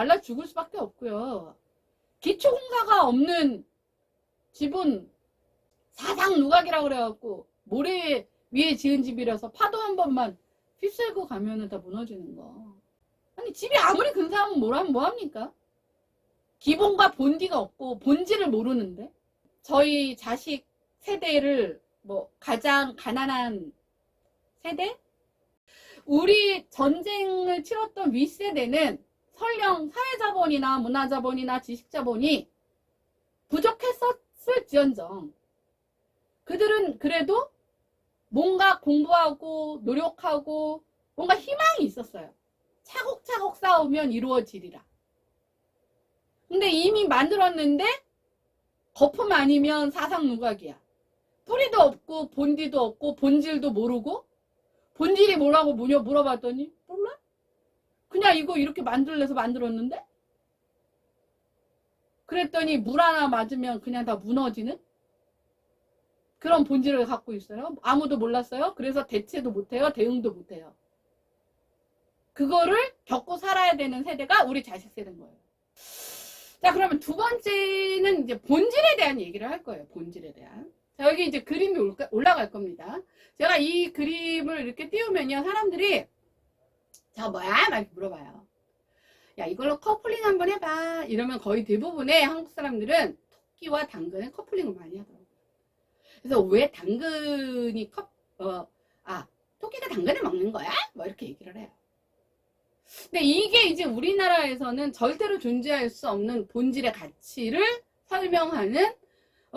말라 죽을 수밖에 없고요. 기초공사가 없는 집은 사상 누각이라고 그래갖고 모래 위에 지은 집이라서 파도 한 번만 휩쓸고 가면은 다 무너지는 거. 아니 집이 아무리 근사하면 뭐합니까? 기본과 본디가 없고 본질을 모르는데. 저희 자식 세대를 뭐 가장 가난한 세대? 우리 전쟁을 치렀던 윗세대는 설령 사회자본이나 문화자본이나 지식자본이 부족했었을지언정 그들은 그래도 뭔가 공부하고 노력하고 뭔가 희망이 있었어요. 차곡차곡 쌓으면 이루어지리라. 근데 이미 만들었는데 거품 아니면 사상 누각이야. 뿌리도 없고 본디도 없고 본질도 모르고. 본질이 뭐라고 물어봤더니 몰라? 그냥 이거 이렇게 만들래서 만들었는데? 그랬더니 물 하나 맞으면 그냥 다 무너지는 그런 본질을 갖고 있어요. 아무도 몰랐어요. 그래서 대체도 못해요. 대응도 못해요. 그거를 겪고 살아야 되는 세대가 우리 자식 세대인 거예요. 자, 그러면 두 번째는 이제 본질에 대한 얘기를 할 거예요. 본질에 대한. 자, 여기 이제 그림이 올라갈 겁니다. 제가 이 그림을 이렇게 띄우면요, 사람들이 자, 뭐야? 막 물어봐요. 야, 이걸로 커플링 한번 해봐. 이러면 거의 대부분의 한국 사람들은 토끼와 당근의 커플링을 많이 하더라고요. 그래서 왜 당근이 토끼가 당근을 먹는 거야? 뭐 이렇게 얘기를 해요. 근데 이게 이제 우리나라에서는 절대로 존재할 수 없는 본질의 가치를 설명하는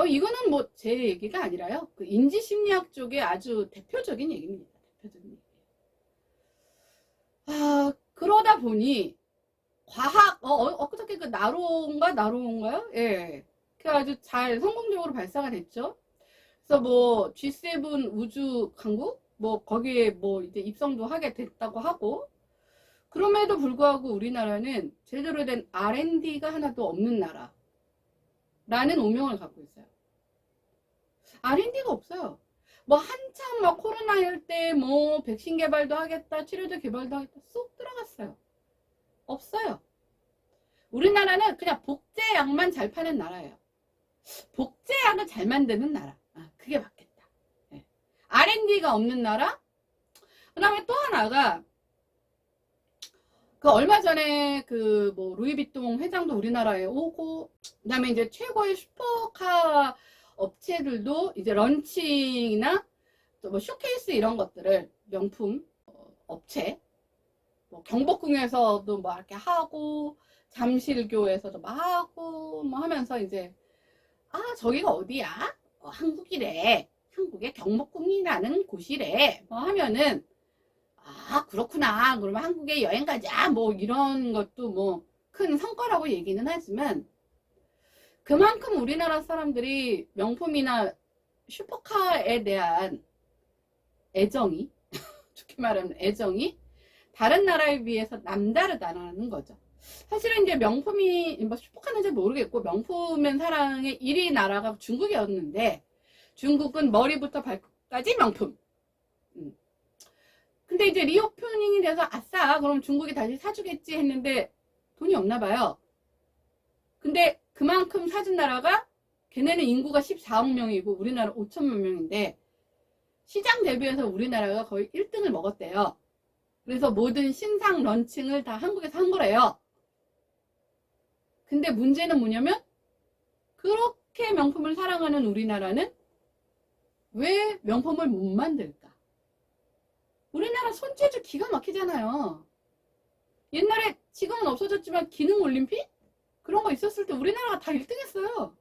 이거는 뭐 제 얘기가 아니라요. 그 인지심리학 쪽에 아주 대표적인 얘기입니다. 대표적인 얘기. 그러다 보니 과학 엊그저께 그 나로인가요? 예. 그 아주 잘 성공적으로 발사가 됐죠. 그래서 뭐 G7 우주 강국 뭐 거기에 뭐 이제 입성도 하게 됐다고 하고. 그럼에도 불구하고 우리나라는 제대로 된 R&D가 하나도 없는 나라라는 오명을 갖고 있어요. R&D가 없어요. 뭐 한참 막 코로나일 때 뭐 백신 개발도 하겠다, 치료제 개발도 하겠다 쏙 들어갔어요. 없어요. 우리나라는 그냥 복제약만 잘 파는 나라예요. 복제약을 잘 만드는 나라. 그게 맞겠다. 네. R&D가 없는 나라. 그 다음에 또 하나가 그 얼마 전에 그 뭐 루이비통 회장도 우리나라에 오고, 그 다음에 이제 최고의 슈퍼카 업체들도 이제 런칭이나 또 뭐 쇼케이스 이런 것들을 명품 업체 뭐 경복궁에서도 뭐 이렇게 하고 잠실교에서도 막 하고 뭐 하면서 이제 저기가 어디야? 한국이래. 한국의 경복궁이라는 곳이래. 뭐 하면은 그렇구나. 그러면 한국에 여행 가자. 뭐 이런 것도 뭐 큰 성과라고 얘기는 하지만 그만큼 우리나라 사람들이 명품이나 슈퍼카에 대한 애정이 좋게 말하면 애정이 다른 나라에 비해서 남다르다는 거죠. 사실은 이제 명품이 뭐 슈퍼카는 잘 모르겠고 명품은 사랑의 1위 나라가 중국이었는데 중국은 머리부터 발끝까지 명품. 근데 이제 리오프닝이 돼서 아싸 그럼 중국이 다시 사주겠지 했는데 돈이 없나 봐요. 근데 그만큼 사준 나라가 걔네는 인구가 14억 명이고 우리나라 5천만 명인데 시장 대비해서 우리나라가 거의 1등을 먹었대요. 그래서 모든 신상 런칭을 다 한국에서 한 거래요. 근데 문제는 뭐냐면 그렇게 명품을 사랑하는 우리나라는 왜 명품을 못 만들까? 우리나라 손재주 기가 막히잖아요. 옛날에 지금은 없어졌지만 기능올림픽? 그런 거 있었을 때 우리나라가 다 1등 했어요.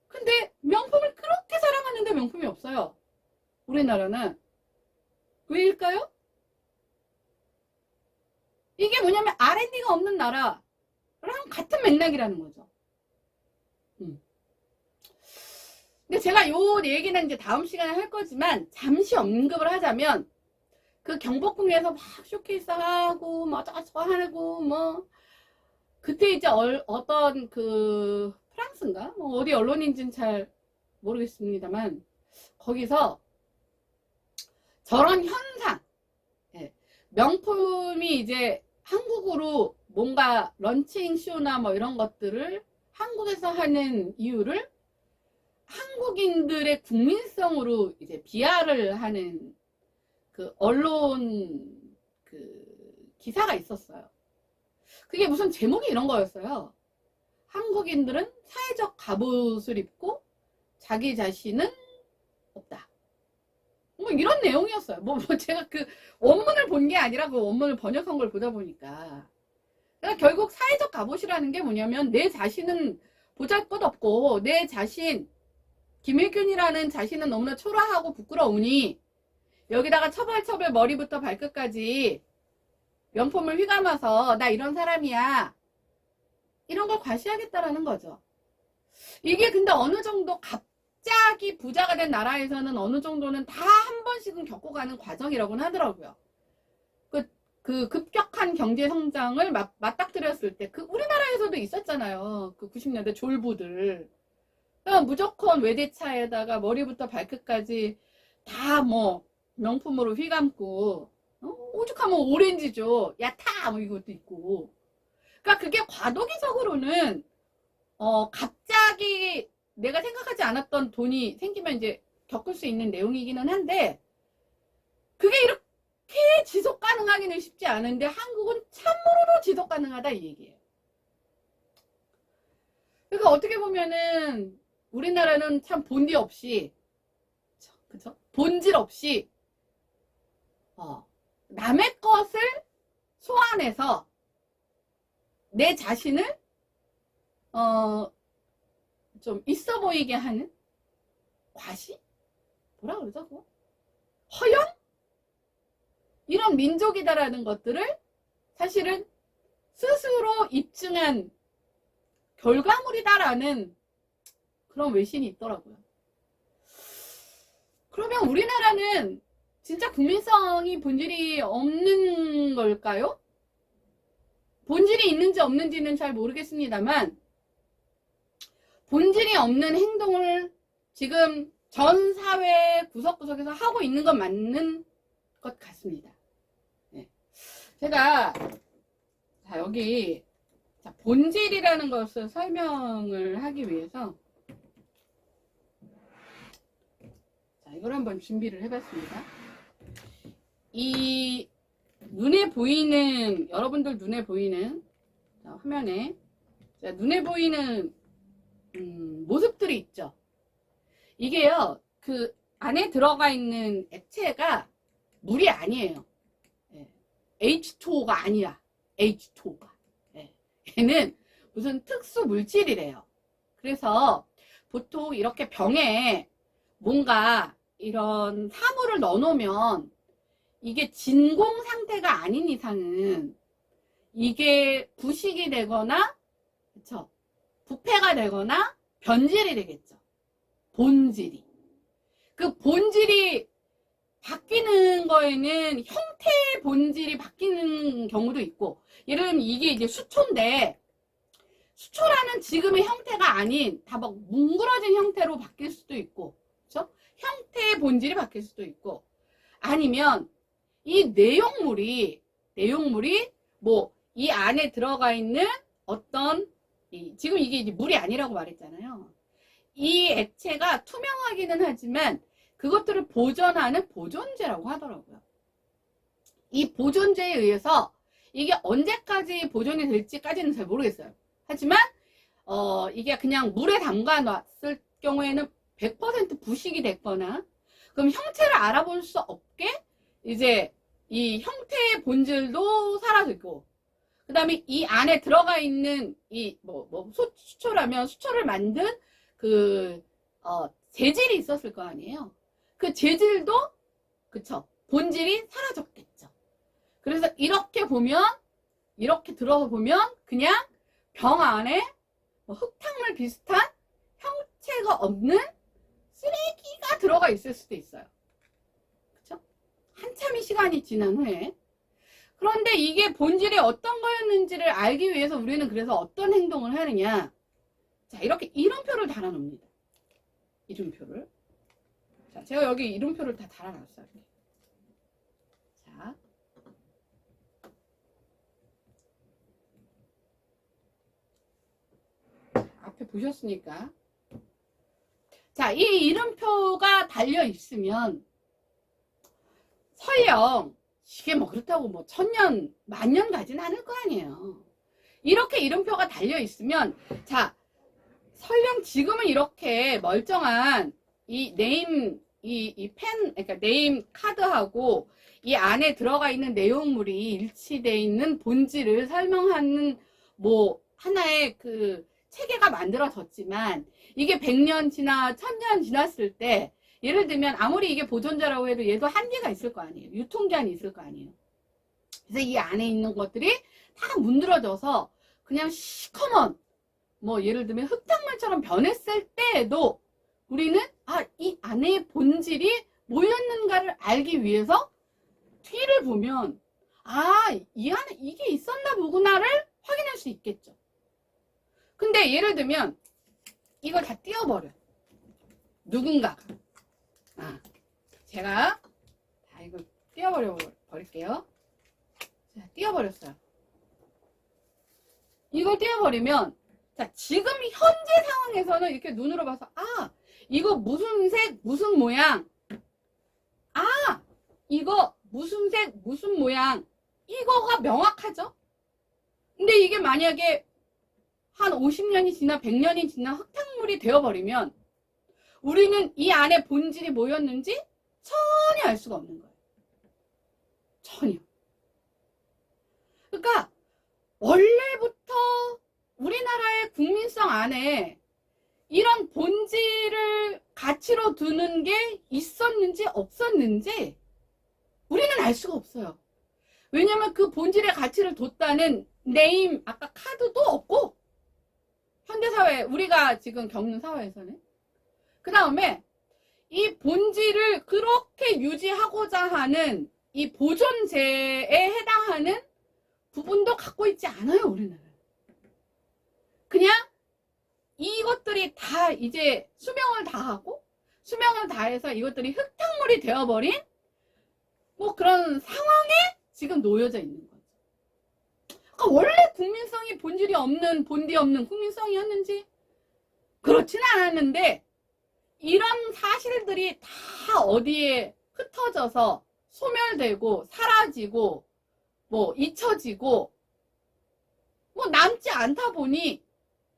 근데 명품을 그렇게 사랑하는데 명품이 없어요. 우리나라는. 왜일까요? 이게 뭐냐면 R&D가 없는 나라랑 같은 맥락이라는 거죠. 근데 제가 요 얘기는 이제 다음 시간에 할 거지만 잠시 언급을 하자면 그 경복궁에서 막 쇼케이스 하고 뭐 저거 하고 뭐 그때 이제 어떤 그 프랑스인가 뭐 어디 언론인지는 잘 모르겠습니다만 거기서 저런 현상 명품이 이제 한국으로 뭔가 런칭 쇼나 뭐 이런 것들을 한국에서 하는 이유를 한국인들의 국민성으로 이제 비하를 하는 그 언론 그 기사가 있었어요. 그게 무슨 제목이 이런 거였어요. 한국인들은 사회적 갑옷을 입고 자기 자신은 없다. 뭐 이런 내용이었어요. 뭐 제가 그 원문을 본 게 아니라 그 원문을 번역한 걸 보다 보니까. 그러니까 결국 사회적 갑옷이라는 게 뭐냐면 내 자신은 보잘것없고 내 자신, 김일균이라는 자신은 너무나 초라하고 부끄러우니 여기다가 처벌 머리부터 발끝까지 명품을 휘감아서 나 이런 사람이야. 이런 걸 과시하겠다라는 거죠. 이게 근데 어느 정도 갑자기 부자가 된 나라에서는 어느 정도는 다 한 번씩은 겪고 가는 과정이라고는 하더라고요. 그 급격한 경제 성장을 맞닥뜨렸을 때, 그 우리나라에서도 있었잖아요. 그 90년대 졸부들. 무조건 외제차에다가 머리부터 발끝까지 다 뭐 명품으로 휘감고, 오죽하면 오렌지죠. 야, 타! 뭐 이것도 있고. 그러니까 그게 과도기적으로는, 갑자기 내가 생각하지 않았던 돈이 생기면 이제 겪을 수 있는 내용이기는 한데, 그게 이렇게 지속 가능하기는 쉽지 않은데, 한국은 참으로 지속 가능하다 이 얘기예요. 그러니까 어떻게 보면은, 우리나라는 참 본디 없이, 그쵸? 본질 없이, 남의 것을 소환해서 내 자신을, 좀 있어 보이게 하는 과시? 뭐라 그러죠? 그거? 허영? 이런 민족이다라는 것들을 사실은 스스로 입증한 결과물이다라는 그런 외신이 있더라고요. 그러면 우리나라는 진짜 국민성이 본질이 없는 걸까요? 본질이 있는지 없는지는 잘 모르겠습니다만 본질이 없는 행동을 지금 전 사회 구석구석에서 하고 있는 건 맞는 것 같습니다. 네. 제가 여기 본질이라는 것을 설명을 하기 위해서 이걸 한번 준비를 해봤습니다. 이 눈에 보이는, 여러분들 눈에 보이는 화면에 눈에 보이는 모습들이 있죠. 이게요, 그 안에 들어가 있는 액체가 물이 아니에요. H2O가 아니야. H2O가. 얘는 무슨 특수 물질이래요. 그래서 보통 이렇게 병에 뭔가 이런 사물을 넣어놓으면 이게 진공 상태가 아닌 이상은 이게 부식이 되거나, 그쵸? 부패가 되거나 변질이 되겠죠. 본질이. 그 본질이 바뀌는 거에는 형태의 본질이 바뀌는 경우도 있고, 예를 들면 이게 이제 수초인데, 수초라는 지금의 형태가 아닌 다 막 뭉그러진 형태로 바뀔 수도 있고, 그렇죠? 형태의 본질이 바뀔 수도 있고, 아니면 이 내용물이 뭐 이 안에 들어가 있는 어떤 지금 이게 이제 물이 아니라고 말했잖아요. 이 액체가 투명하기는 하지만 그것들을 보존하는 보존제라고 하더라고요. 이 보존제에 의해서 이게 언제까지 보존이 될지까지는 잘 모르겠어요. 하지만 이게 그냥 물에 담가 놨을 경우에는 100% 부식이 됐거나, 그럼 형체를 알아볼 수 없게 이제 이 형태의 본질도 사라지고, 그 다음에 이 안에 들어가 있는 수초라면 수초를 만든 재질이 있었을 거 아니에요. 그 재질도, 그쵸, 본질이 사라졌겠죠. 그래서 이렇게 보면, 이렇게 들어서 보면 그냥 병 안에 흙탕물 비슷한 형체가 없는 쓰레기가 들어가 있을 수도 있어요. 그쵸? 한참의 시간이 지난 후에. 그런데 이게 본질이 어떤 거였는지를 알기 위해서 우리는 그래서 어떤 행동을 하느냐. 자, 이렇게 이름표를 달아놓습니다. 이름표를. 자, 제가 여기 이름표를 다 달아놨어요. 이렇게. 자. 앞에 보셨으니까. 자, 이 이름표가 달려 있으면 설령 이게 뭐 그렇다고 뭐 1000년, 만년 가진 않을 거 아니에요. 이렇게 이름표가 달려 있으면, 자, 설령 지금은 이렇게 멀쩡한 이 네임, 이 펜, 그러니까 네임 카드하고 이 안에 들어가 있는 내용물이 일치되어 있는 본질을 설명하는 뭐 하나의 그 체계가 만들어졌지만, 이게 100년 지나 1000년 지났을 때 예를 들면 아무리 이게 보존자라고 해도 얘도 한계가 있을 거 아니에요. 유통기한이 있을 거 아니에요. 그래서 이 안에 있는 것들이 다 문드러져서 그냥 시커먼 뭐 예를 들면 흙탕물처럼 변했을 때에도 우리는 이 안에 본질이 뭐였는가를 알기 위해서 뒤를 보면 이 안에 이게 있었나 보구나를 확인할 수 있겠죠. 근데 예를 들면 이걸 다 띄워버려. 누군가가. 제가 다 이걸 띄워버릴게요. 자, 띄워버렸어요. 이걸 띄워버리면, 자, 지금 현재 상황에서는 이렇게 눈으로 봐서, 이거 무슨 색, 무슨 모양. 이거 무슨 색, 무슨 모양. 이거가 명확하죠? 근데 이게 만약에 한 50년이 지나 100년이 지나 흙탕물이 되어버리면 우리는 이 안에 본질이 뭐였는지 전혀 알 수가 없는 거예요. 전혀. 그러니까 원래부터 우리나라의 국민성 안에 이런 본질을 가치로 두는 게 있었는지 없었는지 우리는 알 수가 없어요. 왜냐면 그 본질의 가치를 뒀다는 네임, 아까 카드도 없고, 현대사회, 우리가 지금 겪는 사회에서는. 그 다음에 이 본질을 그렇게 유지하고자 하는 이 보존제에 해당하는 부분도 갖고 있지 않아요, 우리는. 그냥 이것들이 다 이제 수명을 다하고, 수명을 다해서 이것들이 흙탕물이 되어버린 뭐 그런 상황에 지금 놓여져 있는 거죠. 그러니까 원래 국민성이 본질이 없는, 본디 없는 국민성이었는지 그렇지는 않았는데, 이런 사실들이 다 어디에 흩어져서 소멸되고 사라지고 뭐 잊혀지고 뭐 남지 않다 보니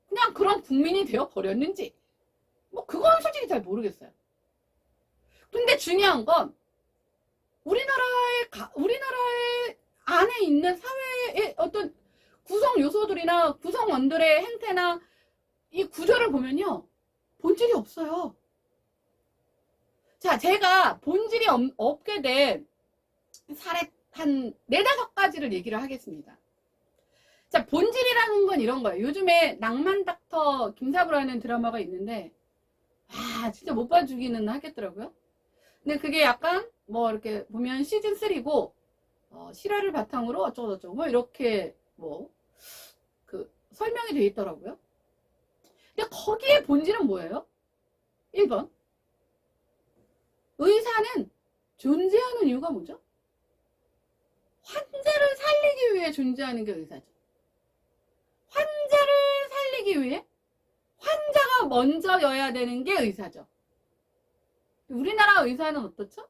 그냥 그런 국민이 되어 버렸는지 뭐 그건 솔직히 잘 모르겠어요. 근데 중요한 건 우리나라의 안에 있는 사회의 어떤 구성 요소들이나 구성원들의 행태나 이 구조를 보면요, 본질이 없어요. 자, 제가 본질이 없게 된 사례 한 4-5가지를 얘기를 하겠습니다. 자, 본질이라는 건 이런 거예요. 요즘에 낭만 닥터 김사부라는 드라마가 있는데, 진짜 못 봐주기는 하겠더라고요. 근데 그게 약간 뭐 이렇게 보면 시즌 3고 실화를 바탕으로 어쩌고저쩌고 뭐 이렇게 뭐 그 설명이 돼 있더라고요. 근데 거기에 본질은 뭐예요? 1번, 의사는 존재하는 이유가 뭐죠? 환자를 살리기 위해 존재하는 게 의사죠. 환자를 살리기 위해 환자가 먼저여야 되는 게 의사죠. 우리나라 의사는 어떻죠?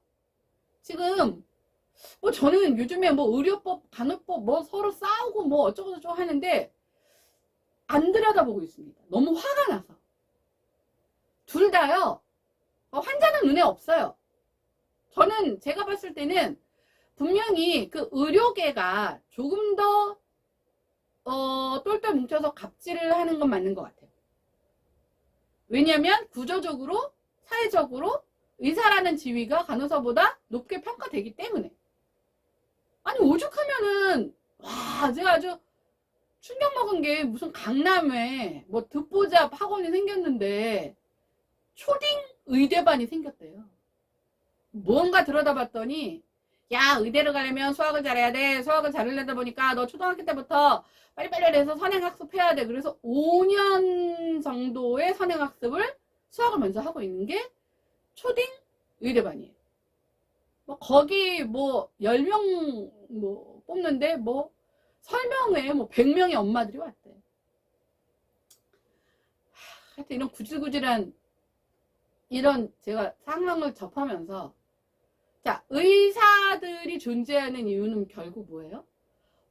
지금 뭐 저는 요즘에 뭐 의료법, 간호법 뭐 서로 싸우고 뭐 어쩌고저쩌고 하는데 안 들여다보고 있습니다. 너무 화가 나서. 둘 다요, 환자는 눈에 없어요. 저는 제가 봤을 때는 분명히 그 의료계가 조금 더 똘똘 뭉쳐서 갑질을 하는 건 맞는 것 같아요. 왜냐면 구조적으로 사회적으로 의사라는 지위가 간호사보다 높게 평가되기 때문에. 아니, 오죽하면은 제가 아주 충격 먹은 게 무슨 강남에 뭐 듣보잡 학원이 생겼는데 초딩 의대반이 생겼대요. 뭔가 들여다봤더니, 야, 의대를 가려면 수학을 잘해야 돼. 수학을 잘하려다 보니까 너 초등학교 때부터 빨리빨리 해서 선행학습해야 돼. 그래서 5년 정도의 선행학습을 수학을 먼저 하고 있는 게 초딩 의대반이에요. 뭐 거기 뭐 10명 뭐 뽑는데 설명에 100명의 엄마들이 왔대. 하여튼 이런 구질구질한 이런 제가 상황을 접하면서 자, 의사들이 존재하는 이유는 결국 뭐예요?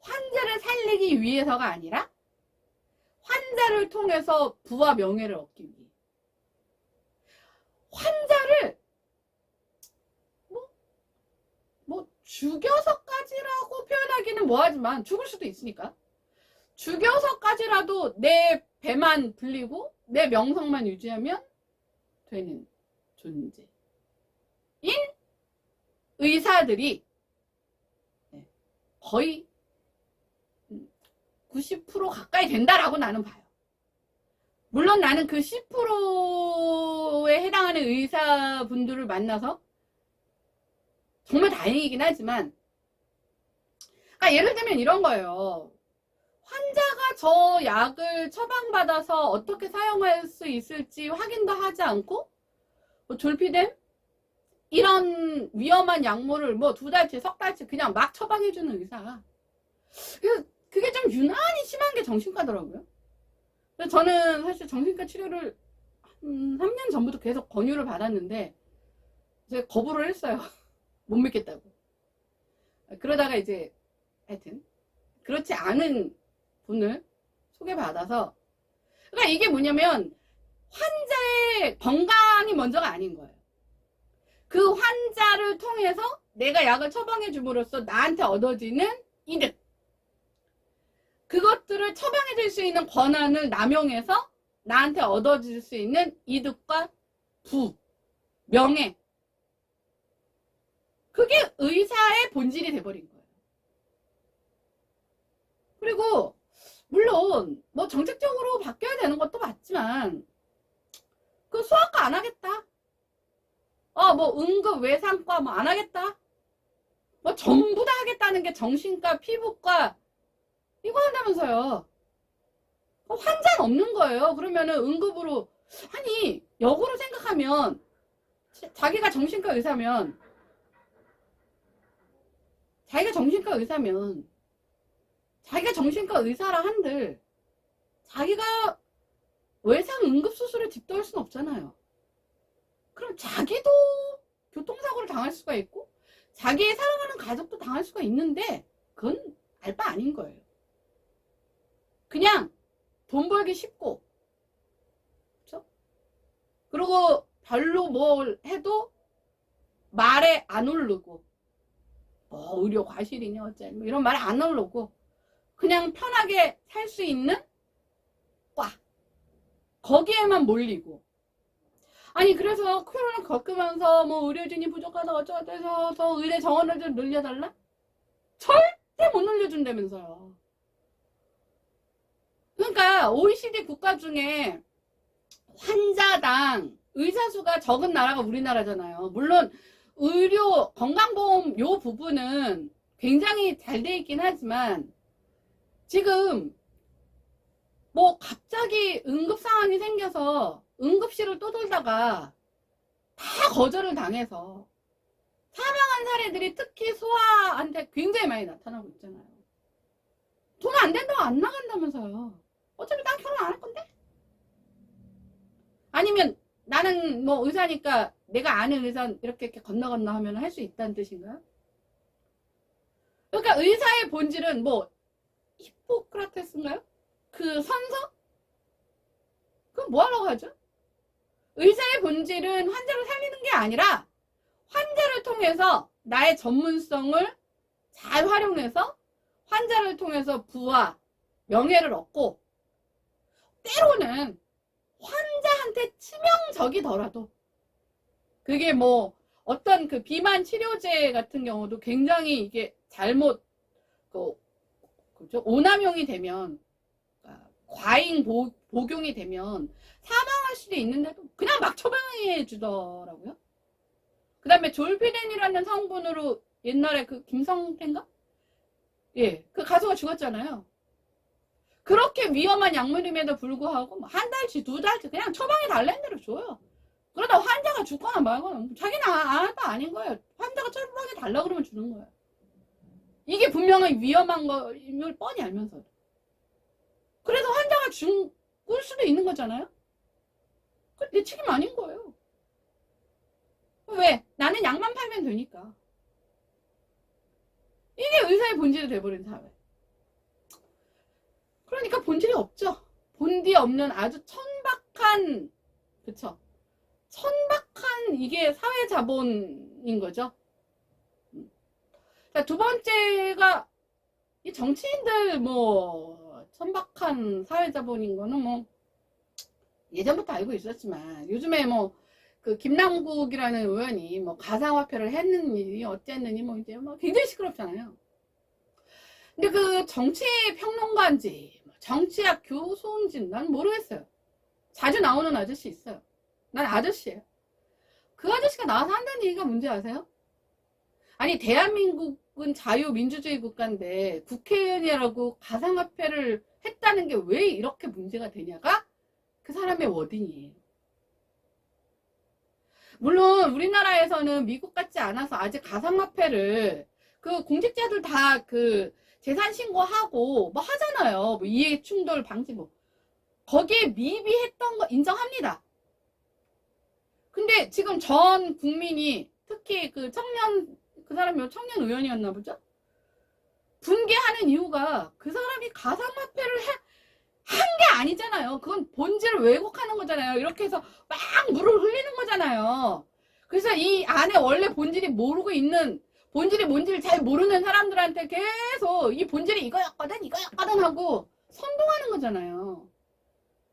환자를 살리기 위해서가 아니라 환자를 통해서 부와 명예를 얻기 위해. 환자를 뭐 죽여서까지라고 표현하기는 뭐하지만 죽을 수도 있으니까 죽여서까지라도 내 배만 불리고 내 명성만 유지하면 되는 존재인 의사들이 거의 90% 가까이 된다라고 나는 봐요. 물론 나는 그 10%에 해당하는 의사분들을 만나서 정말 다행이긴 하지만, 그러니까 예를 들면 이런 거예요. 환자가 저 약을 처방받아서 어떻게 사용할 수 있을지 확인도 하지 않고 뭐 졸피뎀 이런 위험한 약물을 뭐 2달치, 석 달치 그냥 막 처방해주는 의사. 그게 좀 유난히 심한 게 정신과더라고요. 그래서 저는 사실 정신과 치료를 3년 전부터 계속 권유를 받았는데 제가 거부를 했어요. 못 믿겠다고. 그러다가 이제 하여튼 그렇지 않은 분을 소개받아서, 그러니까 이게 뭐냐면 환자의 건강이 먼저가 아닌 거예요. 그 환자를 통해서 내가 약을 처방해 줌으로써 나한테 얻어지는 이득, 그것들을 처방해 줄 수 있는 권한을 남용해서 나한테 얻어질 수 있는 이득과 부, 명예, 그게 의사의 본질이 돼버린 거예요. 그리고 물론 뭐 정책적으로 바뀌어야 되는 것도 맞지만 그 소아과 안 하겠다, 뭐 응급 외상과 뭐 안 하겠다, 뭐 전부 다 하겠다는 게 정신과, 피부과 이거 한다면서요. 환자는 없는 거예요. 그러면은 응급으로, 아니 역으로 생각하면 자기가 정신과 의사면 자기가 정신과 의사라 한들 자기가 외상 응급수술에 집도할 수는 없잖아요. 그럼 자기도 교통사고를 당할 수가 있고 자기의 사랑하는 가족도 당할 수가 있는데 그건 알 바 아닌 거예요. 그냥 돈 벌기 쉽고, 그렇죠? 그리고 별로 뭘 해도 말에 안 오르고, 의료 과실이냐 어째 뭐 이런 말에 안 오르고 그냥 편하게 살 수 있는 과, 거기에만 몰리고. 아니 그래서 코로나 겪으면서 뭐 의료진이 부족하다 어쩌고 해서 의대 정원을 좀 늘려달라? 절대 못 늘려준다면서요. 그러니까 OECD 국가 중에 환자당 의사 수가 적은 나라가 우리나라잖아요. 물론 의료 건강보험 요 부분은 굉장히 잘 돼 있긴 하지만 지금 뭐 갑자기 응급 상황이 생겨서 응급실을 떠돌다가 다 거절을 당해서 사망한 사례들이 특히 소아한테 굉장히 많이 나타나고 있잖아요. 돈 안 된다고 안 나간다면서요. 어차피 난 결혼 안 할 건데? 아니면 나는 뭐 의사니까 내가 아는 의사 이렇게 건너 하면 할 수 있다는 뜻인가요? 그러니까 의사의 본질은 뭐 히포크라테스인가요? 그 선서? 그럼 뭐 하려고 하죠? 의사의 본질은 환자를 살리는 게 아니라 환자를 통해서 나의 전문성을 잘 활용해서 환자를 통해서 부와 명예를 얻고, 때로는 환자한테 치명적이더라도, 그게 뭐 어떤 그 비만 치료제 같은 경우도 굉장히 이게 잘못 그죠? 오남용이 되면, 과잉 복용이 되면 사망할 수도 있는데도 그냥 막 처방해 주더라고요. 그 다음에 졸피뎀이라는 성분으로 옛날에 그 김성태인가? 예, 그 가수가 죽었잖아요. 그렇게 위험한 약물임에도 불구하고 한 달치, 2달치 그냥 처방해 달라는 대로 줘요. 그러다 환자가 죽거나 말거나 자기는 안 할 바 아닌 거예요. 환자가 처방해 달라 그러면 주는 거예요. 이게 분명히 위험한 거임을 뻔히 알면서도. 그래서 환자가 죽을 수도 있는 거잖아요. 내 책임 아닌 거예요. 왜? 나는 약만 팔면 되니까. 이게 의사의 본질이 돼버린 사회. 그러니까 본질이 없죠. 본디 없는 아주 천박한, 그쵸? 천박한 이게 사회 자본인 거죠. 자, 두 번째가 이 정치인들 뭐 천박한 사회 자본인 거는 뭐 예전부터 알고 있었지만 요즘에 뭐 그 김남국이라는 의원이 뭐 가상화폐를 했느니 어쨌느니 뭐 이제 뭐 굉장히 시끄럽잖아요. 근데 그 정치 평론가인지 정치학 교수인지 난 모르겠어요. 자주 나오는 아저씨 있어요. 난 아저씨예요. 그 아저씨가 나와서 한다는 얘기가 뭔지 아세요? 아니 대한민국은 자유민주주의 국가인데 국회의원이라고 가상화폐를 했다는 게 왜 이렇게 문제가 되냐가 그 사람의 워딩이에요. 물론 우리나라에서는 미국 같지 않아서 아직 가상화폐를 그 공직자들 다 그 재산 신고하고 뭐 하잖아요. 뭐 이해 충돌 방지 뭐 거기에 미비했던 거 인정합니다. 근데 지금 전 국민이 특히 그 청년 그 사람이 청년 의원이었나 보죠? 분개하는 이유가 그 사람이 가상화폐를 한 게 아니잖아요. 그건 본질을 왜곡하는 거잖아요. 이렇게 해서 막 물을 흘리는 거잖아요. 그래서 이 안에 원래 본질이 모르고 있는 본질이 뭔지를 잘 모르는 사람들한테 계속 이 본질이 이거였거든 하고 선동하는 거잖아요.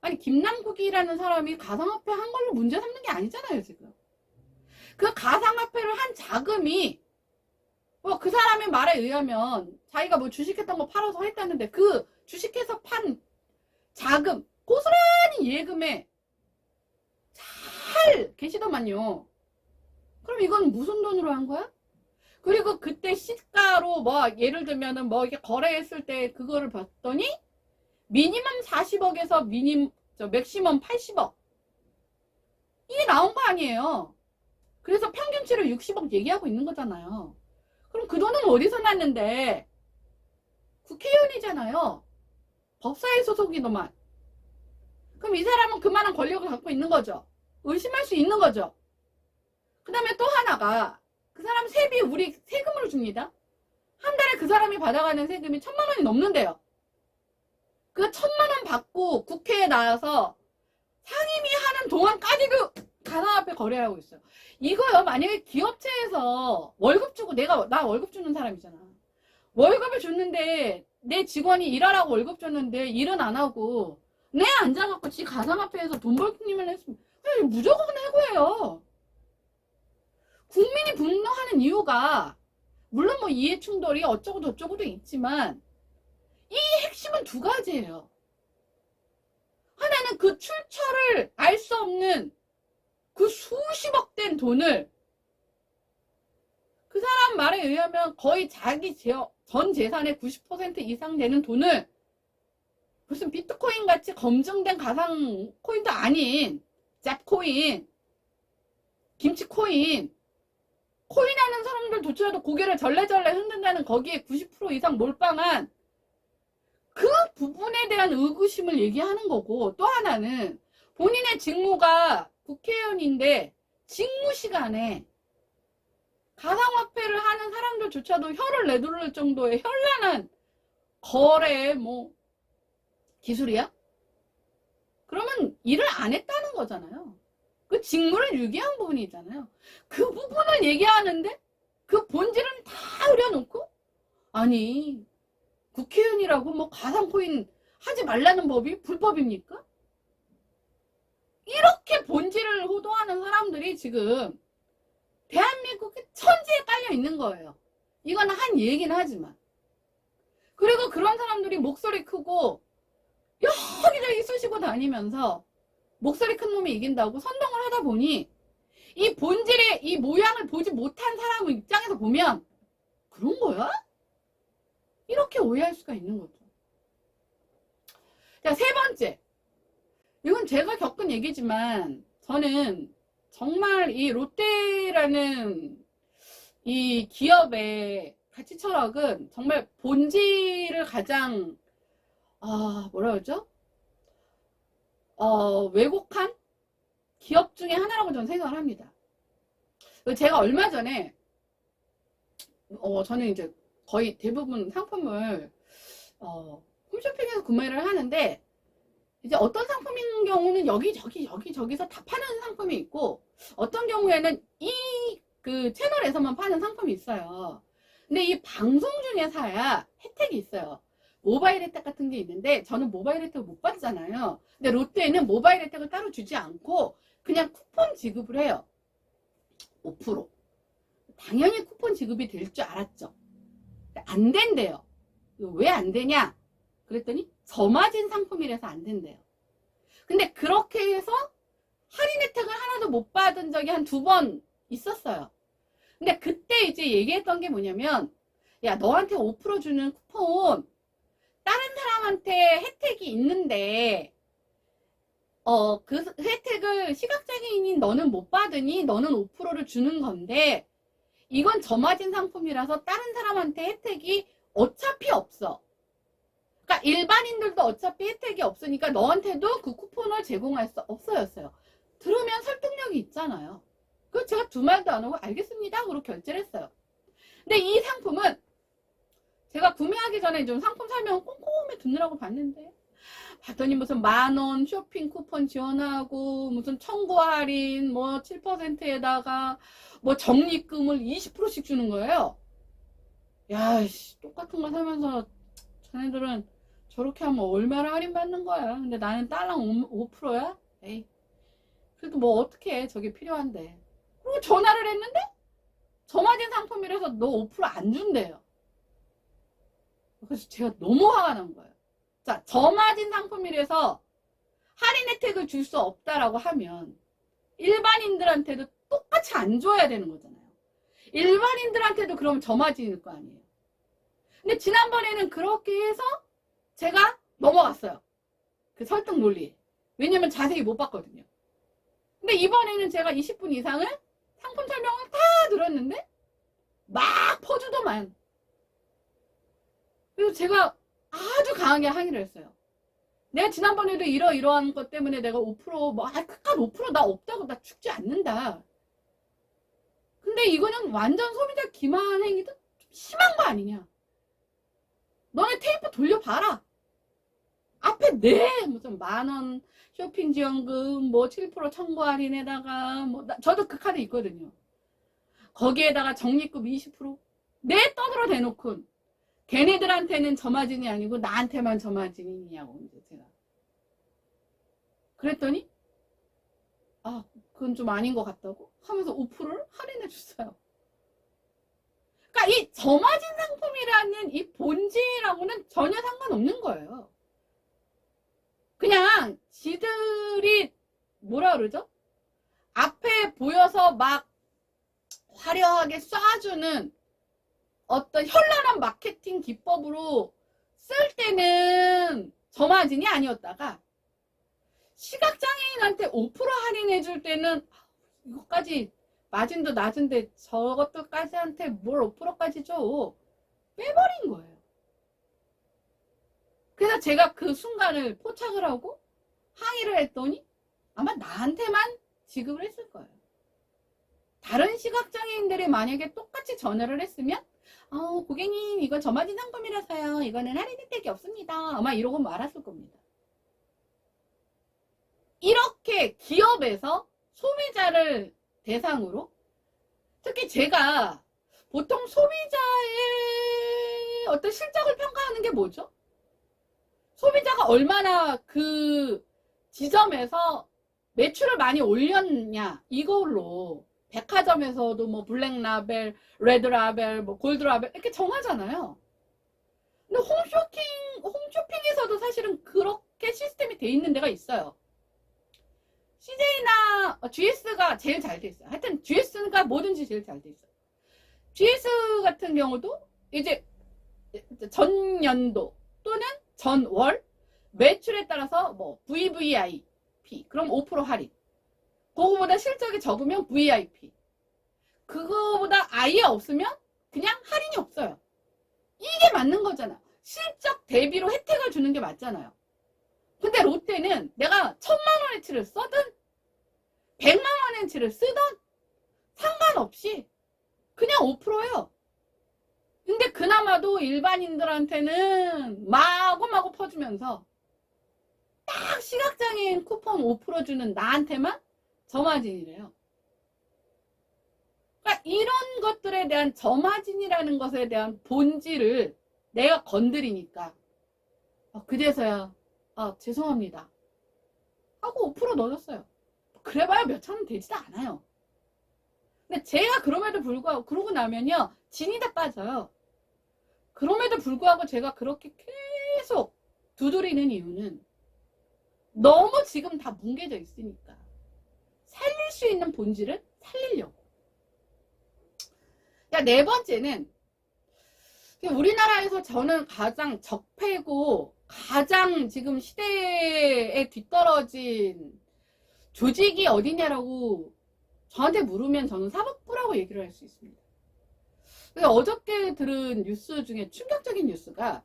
아니 김남국이라는 사람이 가상화폐 한 걸로 문제 삼는 게 아니잖아요. 지금 그 가상화폐를 한 자금이 뭐 그 사람의 말에 의하면 자기가 뭐 주식했던 거 팔아서 했다는데 그 주식해서 판 자금 고스란히 예금에 잘 계시더만요. 그럼 이건 무슨 돈으로 한 거야? 그리고 그때 시가로 뭐 예를 들면은 뭐 이게 거래했을 때 그거를 봤더니 미니멈 40억에서 맥시멈 80억 이게 나온 거 아니에요. 그래서 평균치를 60억 얘기하고 있는 거잖아요. 그럼 그 돈은 어디서 났는데? 국회의원이잖아요. 법사위 소속이더만. 그럼 이 사람은 그만한 권력을 갖고 있는 거죠. 의심할 수 있는 거죠. 그 다음에 또 하나가 그 사람 세비 우리 세금으로 줍니다. 한 달에 그 사람이 받아가는 세금이 1,000만 원이 넘는데요. 그 1,000만 원 받고 국회에 나와서 상임위 하는 동안까지도 가상화폐 거래하고 있어요. 이거요, 만약에 기업체에서 월급 주고 나 월급 주는 사람이잖아. 월급을 줬는데 내 직원이 일하라고 월급 줬는데 일은 안 하고 내 앉아갖고 지 가상화폐에서 돈 벌기만 했으면 무조건 해고해요. 국민이 분노하는 이유가 물론 뭐 이해충돌이 어쩌고 저쩌고도 있지만 이 핵심은 두 가지예요. 하나는 그 출처를 알 수 없는 그 수십억 된 돈을 그 사람 말에 의하면 거의 자기 전 재산의 90% 이상 되는 돈을 무슨 비트코인 같이 검증된 가상 코인도 아닌 짭코인, 김치코인, 코인 하는 사람들조차도 고개를 절레절레 흔든다는 거기에 90% 이상 몰빵한 그 부분에 대한 의구심을 얘기하는 거고, 또 하나는 본인의 직무가 국회의원인데 직무 시간에 가상화폐를 하는 사람들조차도 혀를 내두를 정도의 현란한 거래 뭐 기술이야? 그러면 일을 안 했다는 거잖아요. 그 직무를 유기한 부분이잖아요. 그 부분을 얘기하는데 그 본질은 다 흐려놓고 아니 국회의원이라고 뭐 가상코인 하지 말라는 법이 불법입니까? 이렇게 본질을 호도하는 사람들이 지금 대한민국의 천지에 깔려 있는 거예요. 이건 한 얘기는 하지만. 그리고 그런 사람들이 목소리 크고 여기저기 쑤시고 다니면서 목소리 큰 놈이 이긴다고 선동을 하다 보니 이 본질의 이 모양을 보지 못한 사람 입장에서 보면 그런 거야? 이렇게 오해할 수가 있는 거죠. 자, 세 번째. 이건 제가 겪은 얘기지만 저는 정말 이 롯데라는 이 기업의 가치 철학은 정말 본질을 가장 뭐라 그러죠? 왜곡한 기업 중에 하나라고 저는 생각을 합니다. 제가 얼마 전에 저는 이제 거의 대부분 상품을 홈쇼핑에서 구매를 하는데, 이제 어떤 상품인 경우는 여기저기서 다 파는 상품이 있고, 어떤 경우에는 그 채널에서만 파는 상품이 있어요. 근데 이 방송 중에 사야 혜택이 있어요. 모바일 혜택 같은 게 있는데, 저는 모바일 혜택을 못 받잖아요. 근데 롯데는 모바일 혜택을 따로 주지 않고 그냥 쿠폰 지급을 해요. 5%. 당연히 쿠폰 지급이 될 줄 알았죠. 안 된대요. 왜 안 되냐? 그랬더니 저마진 상품이라서 안 된대요. 근데 그렇게 해서 할인 혜택을 하나도 못 받은 적이 한 2번 있었어요. 근데 그때 이제 얘기했던 게 뭐냐면, 야, 너한테 5% 주는 쿠폰 다른 사람한테 혜택이 있는데 그 혜택을 시각장애인인 너는 못 받으니 너는 5%를 주는 건데, 이건 저마진 상품이라서 다른 사람한테 혜택이 어차피 없어. 그러니까 일반인들도 어차피 혜택이 없으니까 너한테도 그 쿠폰을 제공할 수 없어였어요. 들으면 설득력이 있잖아요. 그래서 제가 두 말도 안 하고 알겠습니다 그러고 결제를 했어요. 근데 이 상품은 제가 구매하기 전에 좀 상품 설명을 꼼꼼히 듣느라고 봤더니 무슨 10,000원 쇼핑 쿠폰 지원하고 무슨 청구 할인 뭐 7%에다가 뭐 적립금을 20%씩 주는 거예요. 야, 똑같은 거 사면서 자네들은 저렇게 하면 얼마나 할인 받는 거야. 근데 나는 딸랑 5%야? 에이, 그래도 뭐 어떻게 해. 저게 필요한데. 그리고 전화를 했는데 저마진 상품이라서 너 5%안 준대요. 그래서 제가 너무 화가 난 거예요. 자, 저마진 상품이라서 할인 혜택을 줄 수 없다라고 하면 일반인들한테도 똑같이 안 줘야 되는 거잖아요. 일반인들한테도 그러면 저마진일 거 아니에요. 근데 지난번에는 그렇게 해서 제가 넘어갔어요. 그 설득 논리. 왜냐면 자세히 못 봤거든요. 근데 이번에는 제가 20분 이상을 상품 설명을 다 들었는데 막 퍼주더만. 그래서 제가 아주 강하게 항의를 했어요. 내가 지난번에도 이러한 것 때문에 내가 5% 그깟 5% 나 없다고 나 죽지 않는다. 근데 이거는 완전 소비자 기만 행위도 좀 심한 거 아니냐. 너네 테이프 돌려봐라. 앞에 무슨 10,000원 쇼핑 지원금 뭐 7% 청구 할인에다가 저도 그 카드 있거든요. 거기에다가 적립금 20% 떠들어 대놓고 걔네들한테는 저마진이 아니고 나한테만 저마진이냐고 이제 제가 그랬더니 그건 좀 아닌 것 같다고 하면서 5%를 할인해 줬어요. 그러니까 이 저마진 상품이라는 이 본질하고는 전혀 상관없는 거예요. 그냥 지들이 뭐라 그러죠? 앞에 보여서 막 화려하게 쏴주는 어떤 현란한 마케팅 기법으로 쓸 때는 저마진이 아니었다가 시각장애인한테 5% 할인해 줄 때는 이것까지 마진도 낮은데 저것도까지한테 뭘 5%까지 줘. 빼버린 거예요. 그래서 제가 그 순간을 포착을 하고 항의를 했더니 아마 나한테만 지급을 했을 거예요. 다른 시각장애인들이 만약에 똑같이 전화를 했으면 고객님 이거 저마진 상품이라서요. 이거는 할인 혜택이 없습니다. 아마 이러고 말았을 겁니다. 이렇게 기업에서 소비자를 대상으로 특히 제가 보통 소비자의 어떤 실적을 평가하는 게 뭐죠? 소비자가 얼마나 그 지점에서 매출을 많이 올렸냐 이걸로 백화점에서도 뭐 블랙라벨, 레드라벨, 뭐 골드라벨 이렇게 정하잖아요. 근데 홈쇼핑에서도 사실은 그렇게 시스템이 돼 있는 데가 있어요. CJ나 GS가 제일 잘 돼 있어요. 하여튼 GS가 뭐든지 제일 잘 돼 있어요. GS 같은 경우도 이제 전년도 또는 전월 매출에 따라서 뭐 VVIP 그럼 5% 할인. 그거보다 실적이 적으면 VIP. 그거보다 아예 없으면 그냥 할인이 없어요. 이게 맞는 거잖아. 실적 대비로 혜택을 주는 게 맞잖아요. 근데 롯데는 내가 1,000만 원어치를 써든 컨텐츠를 쓰던 상관없이 그냥 5%예요. 근데 그나마도 일반인들한테는 마구마구 퍼주면서 딱 시각장애인 쿠폰 5% 주는 나한테만 저마진이래요. 그러니까 이런 것들에 대한 저마진이라는 것에 대한 본질을 내가 건드리니까 그제서야 죄송합니다 하고 5% 넣어줬어요. 그래봐야 몇천 원 되지도 않아요. 근데 제가 그럼에도 불구하고 그러고 나면요 진이 다 빠져요. 그럼에도 불구하고 제가 그렇게 계속 두드리는 이유는 너무 지금 다 뭉개져 있으니까 살릴 수 있는 본질을 살리려고. 자, 네 번째는 우리나라에서 저는 가장 적폐고 가장 지금 시대에 뒤떨어진 조직이 어디냐라고 저한테 물으면 저는 사법부라고 얘기를 할 수 있습니다. 그래서 어저께 들은 뉴스 중에 충격적인 뉴스가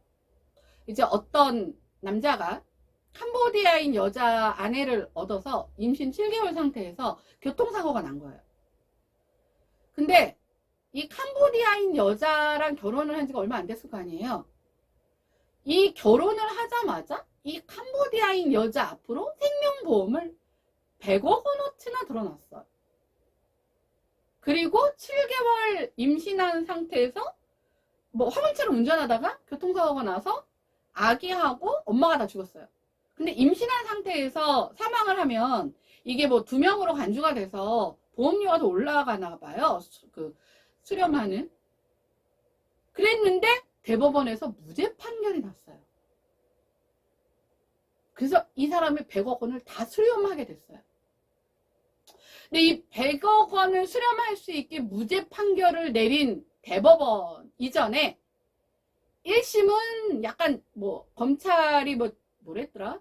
이제 어떤 남자가 캄보디아인 여자 아내를 얻어서 임신 7개월 상태에서 교통사고가 난 거예요. 근데 이 캄보디아인 여자랑 결혼을 한 지가 얼마 안 됐을 거 아니에요. 이 결혼을 하자마자 이 캄보디아인 여자 앞으로 생명보험을 100억 원어치나 들어놨어요. 그리고 7개월 임신한 상태에서 뭐 화물차를 운전하다가 교통사고가 나서 아기하고 엄마가 다 죽었어요. 근데 임신한 상태에서 사망을 하면 이게 뭐 2명으로 간주가 돼서 보험료가 더 올라가나 봐요. 그 수렴하는. 그랬는데 대법원에서 무죄 판결이 났어요. 그래서 이 사람이 100억 원을 다 수렴하게 됐어요. 근데 이 100억 원을 수렴할 수 있게 무죄 판결을 내린 대법원 이전에 1심은 약간 뭐 검찰이 뭐랬더라?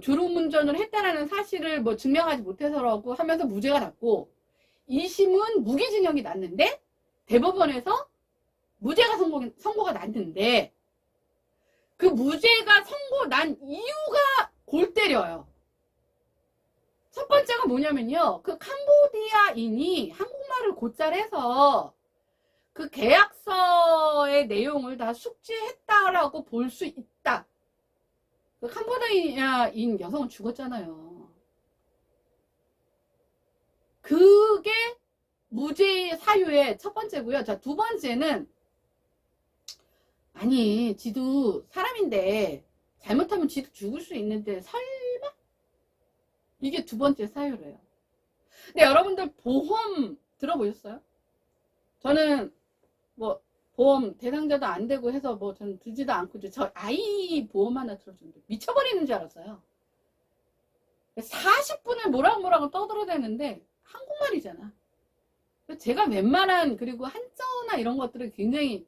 졸음운전을 했다라는 사실을 증명하지 못해서라고 하면서 무죄가 났고 2심은 무기징역이 났는데 대법원에서 무죄가 선고가 났는데 그 무죄가 선고 난 이유가 골 때려요. 첫 번째가 뭐냐면요. 그 캄보디아인이 한국말을 곧잘해서 그 계약서의 내용을 다 숙지했다라고 볼 수 있다. 그 캄보디아인 여성은 죽었잖아요. 그게 무죄 사유의 첫 번째고요. 자, 두 번째는 아니 지도 사람인데 잘못하면 지도 죽을 수 있는데 설마? 이게 두 번째 사유래요. 근데 여러분들 보험 들어보셨어요? 저는 보험 대상자도 안 되고 해서 저는 들지도 않고 저 아이 보험 하나 들어주는데 미쳐버리는 줄 알았어요. 40분을 모락모락을 떠들어대는데 한국말이잖아. 제가 웬만한 그리고 한자어나 이런 것들을 굉장히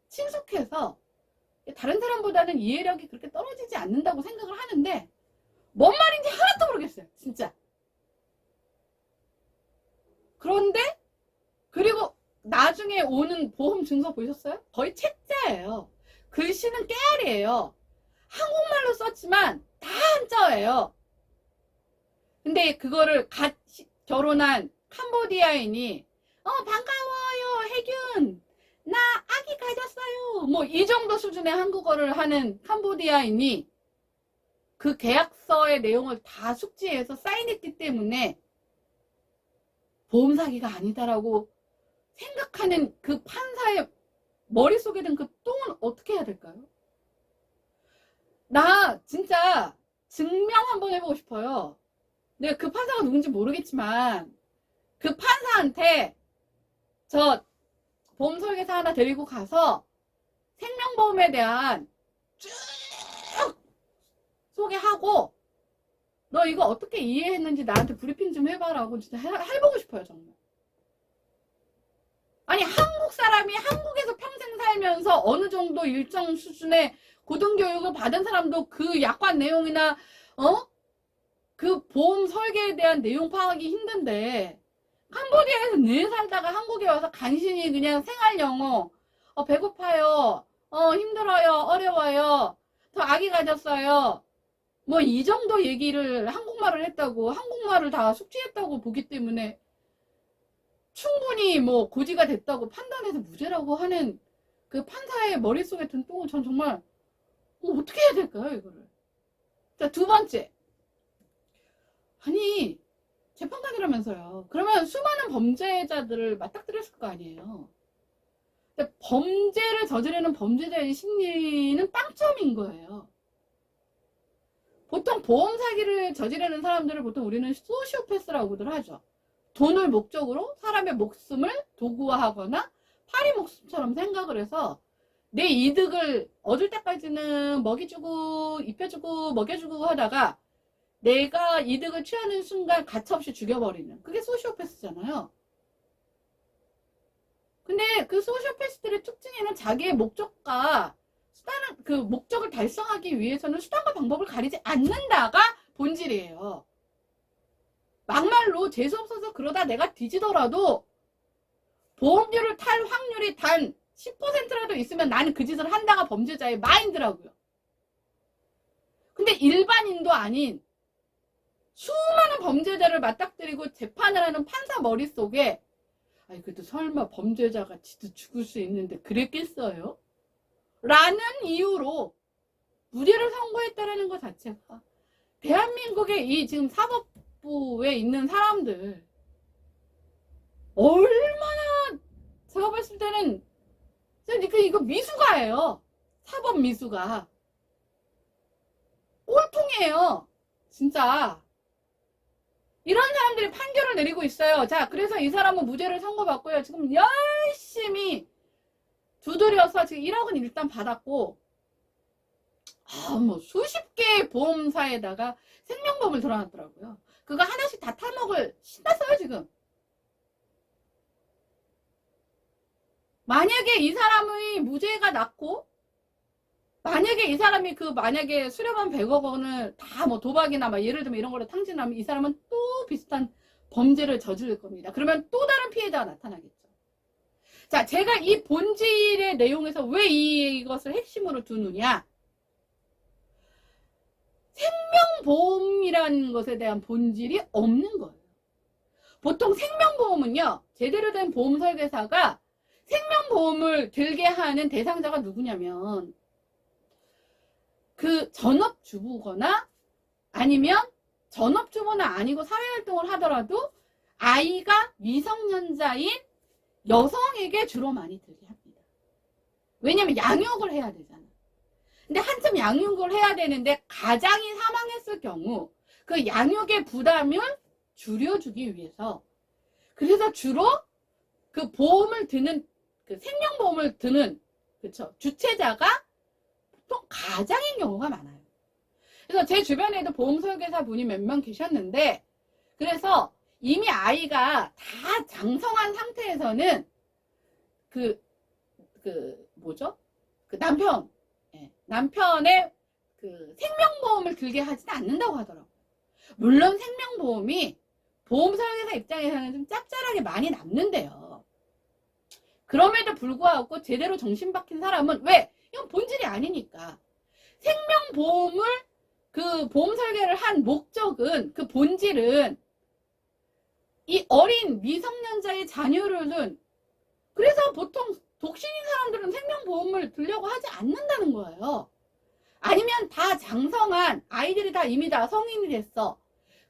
친숙해서 다른 사람보다는 이해력이 그렇게 떨어지지 않는다고 생각을 하는데 뭔 말인지 하나도 모르겠어요. 진짜. 그런데 그리고 나중에 오는 보험 증서 보셨어요? 거의 책자예요. 글씨는 깨알이에요. 한국말로 썼지만 다 한자예요. 근데 그거를 같이 결혼한 캄보디아인이 반가워요 혜균 나 아기 가졌어요 이 정도 수준의 한국어를 하는 캄보디아인이 그 계약서의 내용을 다 숙지해서 사인했기 때문에 보험 사기가 아니다라고 생각하는 그 판사의 머릿속에 든 그 똥은 어떻게 해야 될까요? 나 진짜 증명 한번 해보고 싶어요. 내가 그 판사가 누군지 모르겠지만 그 판사한테 저 보험 설계사 하나 데리고 가서 생명보험에 대한 쭉 소개하고 너 이거 어떻게 이해했는지 나한테 브리핑 좀 해봐라고 진짜 해보고 싶어요. 정말. 아니 한국 사람이 한국에서 평생 살면서 어느 정도 일정 수준의 고등교육을 받은 사람도 그 약관 내용이나 그 보험 설계에 대한 내용 파악이 힘든데 캄보디아에서 4년 살다가 한국에 와서 간신히 그냥 생활 영어 배고파요 힘들어요 어려워요 저 아기 가졌어요 뭐 이 정도 얘기를 한국말을 했다고, 한국말을 다 숙지했다고 보기 때문에 충분히 뭐 고지가 됐다고 판단해서 무죄라고 하는 그 판사의 머릿속에 든 똥은 전 정말 어떻게 해야 될까요, 이거를? 자, 두 번째. 아니, 재판관이라면서요. 그러면 수많은 범죄자들을 맞닥뜨렸을 거 아니에요. 근데 범죄를 저지르는 범죄자의 심리는 빵점인 거예요. 보통 보험 사기를 저지르는 사람들을 보통 우리는 소시오패스라고들 하죠. 돈을 목적으로 사람의 목숨을 도구화하거나 파리 목숨처럼 생각을 해서 내 이득을 얻을 때까지는 먹이주고 입혀주고 먹여주고 하다가 내가 이득을 취하는 순간 가차없이 죽여버리는, 그게 소시오패스잖아요. 근데 그 소시오패스들의 특징에는 자기의 목적과 수단을, 그 목적을 달성하기 위해서는 수단과 방법을 가리지 않는다가 본질이에요. 막말로 재수없어서 그러다 내가 뒤지더라도 보험료를 탈 확률이 단 10%라도 있으면 나는 그 짓을 한다가 범죄자의 마인드라고요. 근데 일반인도 아닌 수많은 범죄자를 맞닥뜨리고 재판을 하는 판사 머릿속에 아니 그래도 설마 범죄자가 지도 죽을 수 있는데 그랬겠어요? 라는 이유로 무죄를 선고했다라는 것 자체가 대한민국의 이 지금 사법부에 있는 사람들 얼마나, 제가 봤을 때는 이거 미수가예요. 사법 미수가. 꼴통이에요. 진짜. 이런 사람들이 판결을 내리고 있어요. 자, 그래서 이 사람은 무죄를 선고받고요. 지금 열심히 두드려서 지금 1억은 일단 받았고, 뭐 수십 개의 보험사에다가 생명보험을 들어놨더라고요. 그거 하나씩 다 탈목을 신났어요, 지금. 만약에 이 사람의 무죄가 났고, 만약에 이 사람이 만약에 수령한 100억 원을 다 뭐 도박이나 막 예를 들면 이런 걸로 탕진하면 이 사람은 또 비슷한 범죄를 저지를 겁니다. 그러면 또 다른 피해자가 나타나겠죠. 자, 제가 이 본질의 내용에서 왜 이것을 핵심으로 두느냐? 생명보험이라는 것에 대한 본질이 없는 거예요. 보통 생명보험은요, 제대로 된 보험 설계사가 생명보험을 들게 하는 대상자가 누구냐면 그 전업주부거나 아니면 전업주부는 아니고 사회활동을 하더라도 아이가 미성년자인 여성에게 주로 많이 들게 합니다. 왜냐면 양육을 해야 되잖아. 근데 한참 양육을 해야 되는데 가장이 사망했을 경우 그 양육의 부담을 줄여주기 위해서, 그래서 주로 그 보험을 드는, 그 생명보험을 드는, 그쵸, 주체자가 보통 가장인 경우가 많아요. 그래서 제 주변에도 보험 설계사 분이 몇 명 계셨는데, 그래서 이미 아이가 다 장성한 상태에서는 뭐죠? 남편의 그 생명보험을 들게 하지는 않는다고 하더라고요. 물론 생명보험이 보험 설계사 입장에서는 좀 짭짤하게 많이 남는데요. 그럼에도 불구하고 제대로 정신 박힌 사람은 왜? 이건 본질이 아니니까. 생명보험을 그 보험 설계를 한 목적은, 그 본질은 이 어린 미성년자의 자녀를 둔, 그래서 보통 독신인 사람들은 생명보험을 들려고 하지 않는다는 거예요. 아니면 다 장성한 아이들이 다 이미 다 성인이 됐어.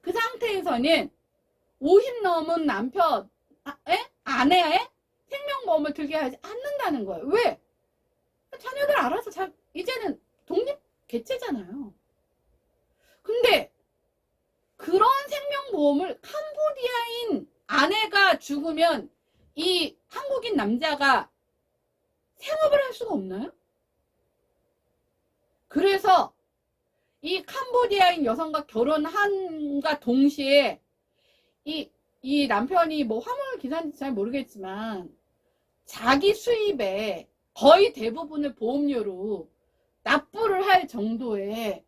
그 상태에서는 50 넘은 남편, 아내의 생명보험을 들게 하지 않는다는 거예요. 왜? 자녀들 알아서 이제는 독립 개체잖아요. 근데 그런 생명보험을 캄보디아인 아내가 죽으면 이 한국인 남자가 생업을 할 수가 없나요? 그래서 이 캄보디아인 여성과 결혼한과 동시에 이 남편이 뭐 화물 기사인지 잘 모르겠지만 자기 수입의 거의 대부분을 보험료로 납부를 할 정도의,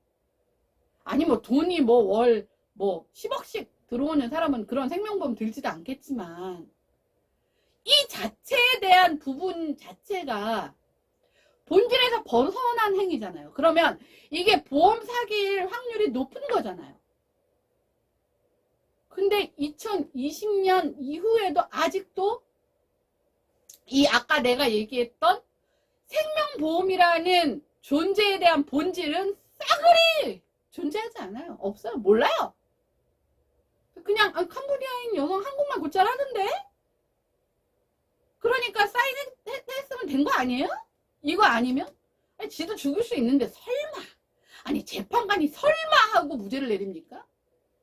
아니 뭐 돈이 뭐 월 뭐 10억씩 들어오는 사람은 그런 생명보험 들지도 않겠지만 이 자체에 대한 부분 자체가 본질에서 벗어난 행위잖아요. 그러면 이게 보험 사기일 확률이 높은 거잖아요. 근데 2020년 이후에도 아직도 이 아까 내가 얘기했던 생명보험이라는 존재에 대한 본질은 싸그리 존재하지 않아요. 없어요. 몰라요. 그냥 캄보디아인 여성 한국말 곧잘 하는데? 그러니까 사인했으면 된 거 아니에요? 이거 아니면? 아니, 지도 죽을 수 있는데 설마. 아니 재판관이 설마 하고 무죄를 내립니까?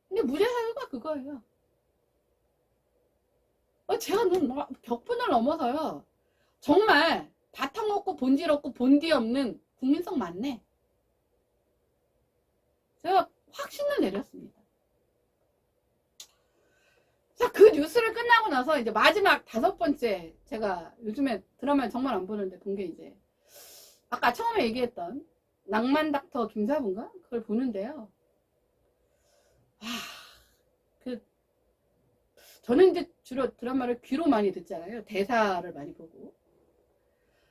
근데 무죄 사유가 그거예요. 제가 격분을 넘어서요. 정말 바탕 없고 본질 없고 본디 없는 국민성 맞네. 제가 확신을 내렸습니다. 자, 그 뉴스를 끝나고 나서 이제 마지막 5번째, 제가 요즘에 드라마를 정말 안 보는데 본 게 이제 아까 처음에 얘기했던 낭만 닥터 김사부인가? 그걸 보는데요. 저는 이제 주로 드라마를 귀로 많이 듣잖아요. 대사를 많이 보고.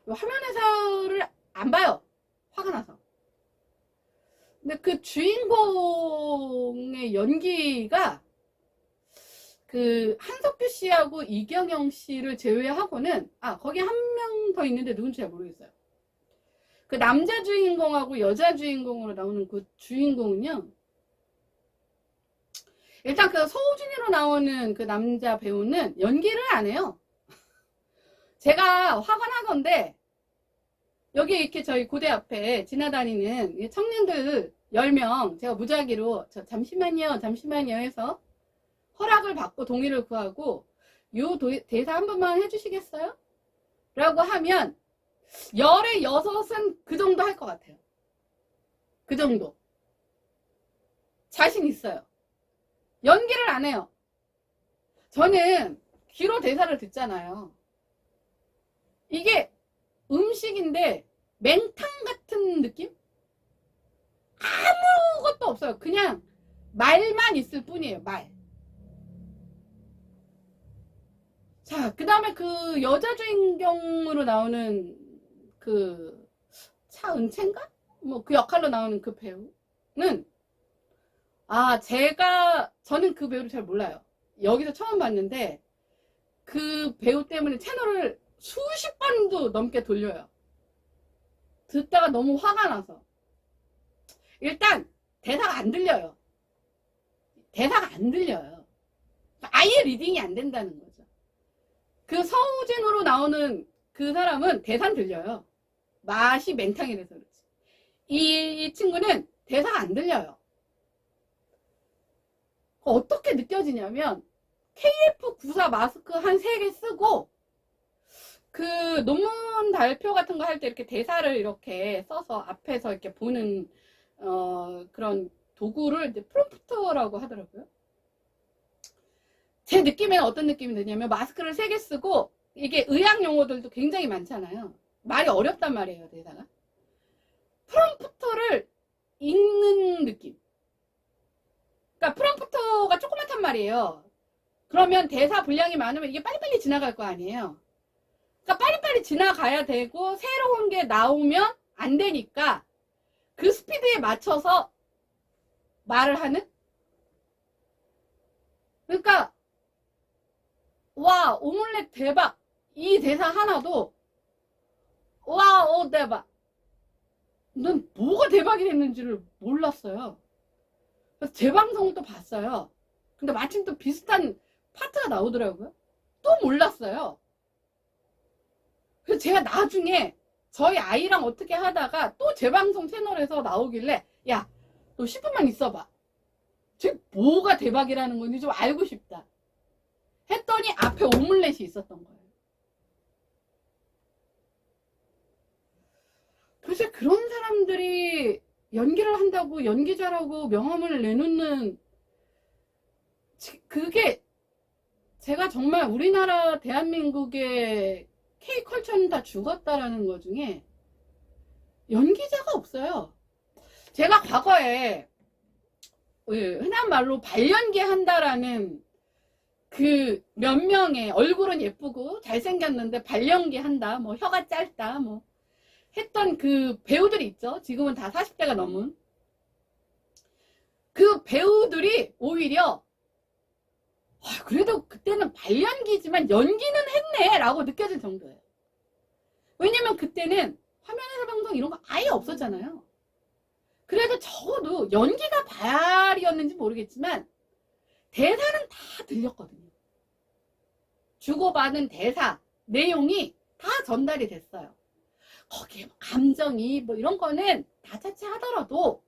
화면 해설을 안 봐요. 화가 나서. 근데 그 주인공의 연기가 그 한석규 씨하고 이경영 씨를 제외하고는, 거기 한 명 더 있는데 누군지 잘 모르겠어요. 그 남자 주인공하고 여자 주인공으로 나오는 그 주인공은요, 일단 그 서우준이로 나오는 그 남자 배우는 연기를 안 해요. 제가 화가 나던데, 여기 이렇게 저희 고대 앞에 지나다니는 청년들 10명 제가 무작위로 잠시만요 해서 허락을 받고 동의를 구하고 요 대사 한 번만 해주시겠어요? 라고 하면 열의 6은 그 정도 할 것 같아요. 그 정도. 자신 있어요. 연기를 안 해요. 저는 귀로 대사를 듣잖아요. 이게 음식인데 맹탕 같은 느낌? 아무것도 없어요. 그냥 말만 있을 뿐이에요. 말. 자, 그 다음에 그 여자 주인공으로 나오는 그 차은채인가? 뭐 그 역할로 나오는 그 배우는 저는 그 배우를 잘 몰라요. 여기서 처음 봤는데 그 배우 때문에 채널을 수십 번도 넘게 돌려요. 듣다가 너무 화가 나서. 일단 대사가 안 들려요. 대사가 안 들려요. 아예 리딩이 안 된다는 거죠. 그 서우진으로 나오는 그 사람은 대사는 들려요. 맛이 맹탕이라서 그렇지. 이 친구는 대사가 안 들려요. 어떻게 느껴지냐면 KF94 마스크 한 3개 쓰고 그 논문 발표 같은 거 할 때 이렇게 대사를 이렇게 써서 앞에서 이렇게 보는 그런 도구를 이제 프롬프터라고 하더라고요. 제 느낌에는 어떤 느낌이 드냐면 마스크를 3개 쓰고 이게 의학 용어들도 굉장히 많잖아요. 말이 어렵단 말이에요, 대사가. 프롬프터를 읽는 느낌. 그러니까 프롬프터가 조그맣단 말이에요. 그러면 대사 분량이 많으면 이게 빨리빨리 지나갈 거 아니에요. 그러니까 빨리빨리 지나가야 되고 새로운 게 나오면 안 되니까 그 스피드에 맞춰서 말을 하는? 그러니까 와, 오믈렛 대박. 이 대사 하나도 와, 대박. 난 뭐가 대박이 됐는지를 몰랐어요. 그래서 재방송을 또 봤어요. 근데 마침 또 비슷한 파트가 나오더라고요. 또 몰랐어요. 그래서 제가 나중에 저희 아이랑 어떻게 하다가 또 재방송 채널에서 나오길래 야, 너 10분만 있어봐. 쟤 뭐가 대박이라는 건지 좀 알고 싶다. 했더니 앞에 오믈렛이 있었던 거예요. 도대체 그런 사람들이 연기를 한다고 연기 잘하고 명함을 내놓는 그게 제가 정말 우리나라 대한민국의 K컬처는 다 죽었다라는 것 중에 연기자가 없어요. 제가 과거에 흔한 말로 발연기 한다라는 그 몇 명의 얼굴은 예쁘고 잘생겼는데 발연기 한다, 뭐 혀가 짧다, 뭐 했던 그 배우들이 있죠. 지금은 다 40대가 넘은. 그 배우들이 오히려 그래도 그때는 발연기지만 연기는 했네 라고 느껴질 정도예요. 왜냐면 그때는 화면에서 방송 이런 거 아예 없었잖아요. 그래도 적어도 연기가 발이었는지 모르겠지만 대사는 다 들렸거든요. 주고받은 대사, 내용이 다 전달이 됐어요. 거기에 뭐 감정이 뭐 이런 거는 다 차치하더라도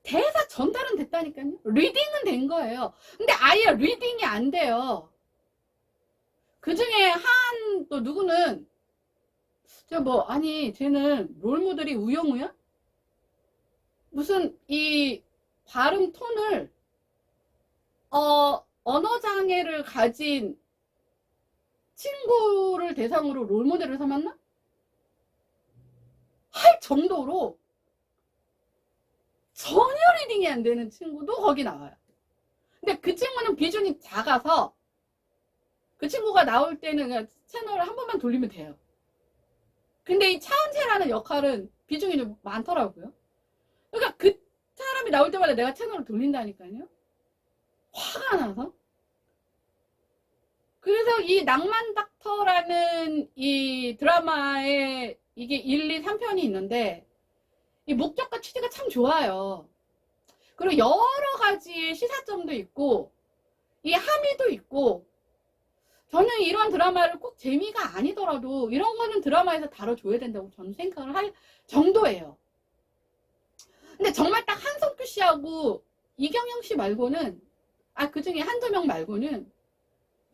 대사 전달은 됐다니까요. 리딩은 된 거예요. 근데 아예 리딩이 안 돼요. 그 중에 한 또 누구는 아니 쟤는 롤모델이 우영우야? 무슨 이 발음 톤을 언어 장애를 가진 친구를 대상으로 롤모델을 삼았나? 할 정도로 전혀 리딩이 안 되는 친구도 거기 나와요. 근데 그 친구는 비중이 작아서 그 친구가 나올 때는 그냥 채널을 한 번만 돌리면 돼요. 근데 이 차은채라는 역할은 비중이 좀 많더라고요. 그러니까 그 사람이 나올 때마다 내가 채널을 돌린다니까요. 화가 나서. 그래서 이 낭만 닥터라는 이 드라마에 이게 1, 2, 3편이 있는데 이 목적과 취지가 참 좋아요. 그리고 여러 가지의 시사점도 있고 이 함의도 있고 저는 이런 드라마를 꼭 재미가 아니더라도 이런 거는 드라마에서 다뤄줘야 된다고 저는 생각을 할 정도예요. 근데 정말 딱 한석규 씨하고 이경영 씨 말고는 그 중에 한두 명 말고는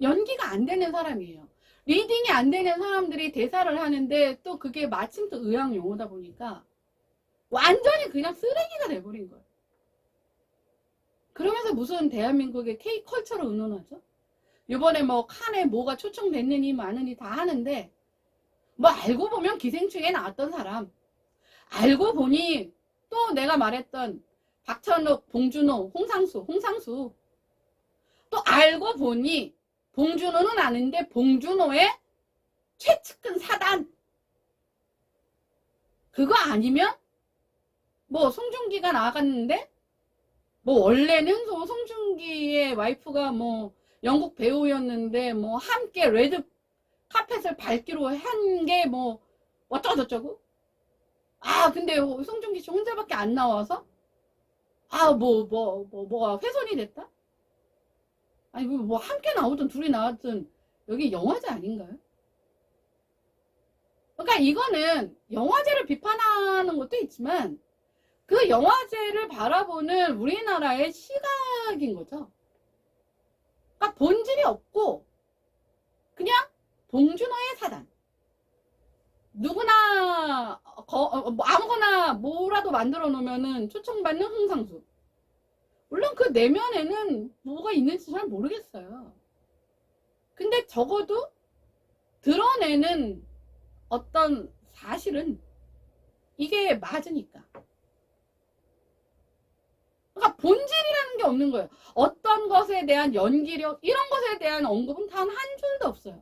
연기가 안 되는 사람이에요. 리딩이 안 되는 사람들이 대사를 하는데 또 그게 마침 또 의학 용어다 보니까 완전히 그냥 쓰레기가 돼버린 거예요. 그러면서 무슨 대한민국의 K컬처를 의논하죠? 이번에 뭐 칸에 뭐가 초청됐느니 마느니 다 하는데 뭐 알고 보면 기생충에 나왔던 사람, 알고 보니 또 내가 말했던 박찬욱, 봉준호, 홍상수 또 알고 보니 봉준호는 아는데 봉준호의 최측근 사단 그거 아니면 뭐 송중기가 나갔는데 뭐 원래는 송중기의 와이프가 뭐 영국 배우였는데 뭐 함께 레드 카펫을 밟기로 한 게 뭐 어쩌고저쩌고 근데 송중기 씨 혼자밖에 안 나와서 뭐가 훼손이 됐다? 아니 뭐 함께 나오든 둘이 나왔든 여기 영화제 아닌가요? 그러니까 이거는 영화제를 비판하는 것도 있지만 그 영화제를 바라보는 우리나라의 시각인 거죠. 그러니까 본질이 없고 그냥 봉준호의 사단 누구나 아무거나 뭐라도 만들어 놓으면은 초청받는 홍상수. 물론 그 내면에는 뭐가 있는지 잘 모르겠어요. 근데 적어도 드러내는 어떤 사실은 이게 맞으니까. 그러니까 본질이라는 게 없는 거예요. 어떤 것에 대한 연기력 이런 것에 대한 언급은 단 한 줄도 없어요.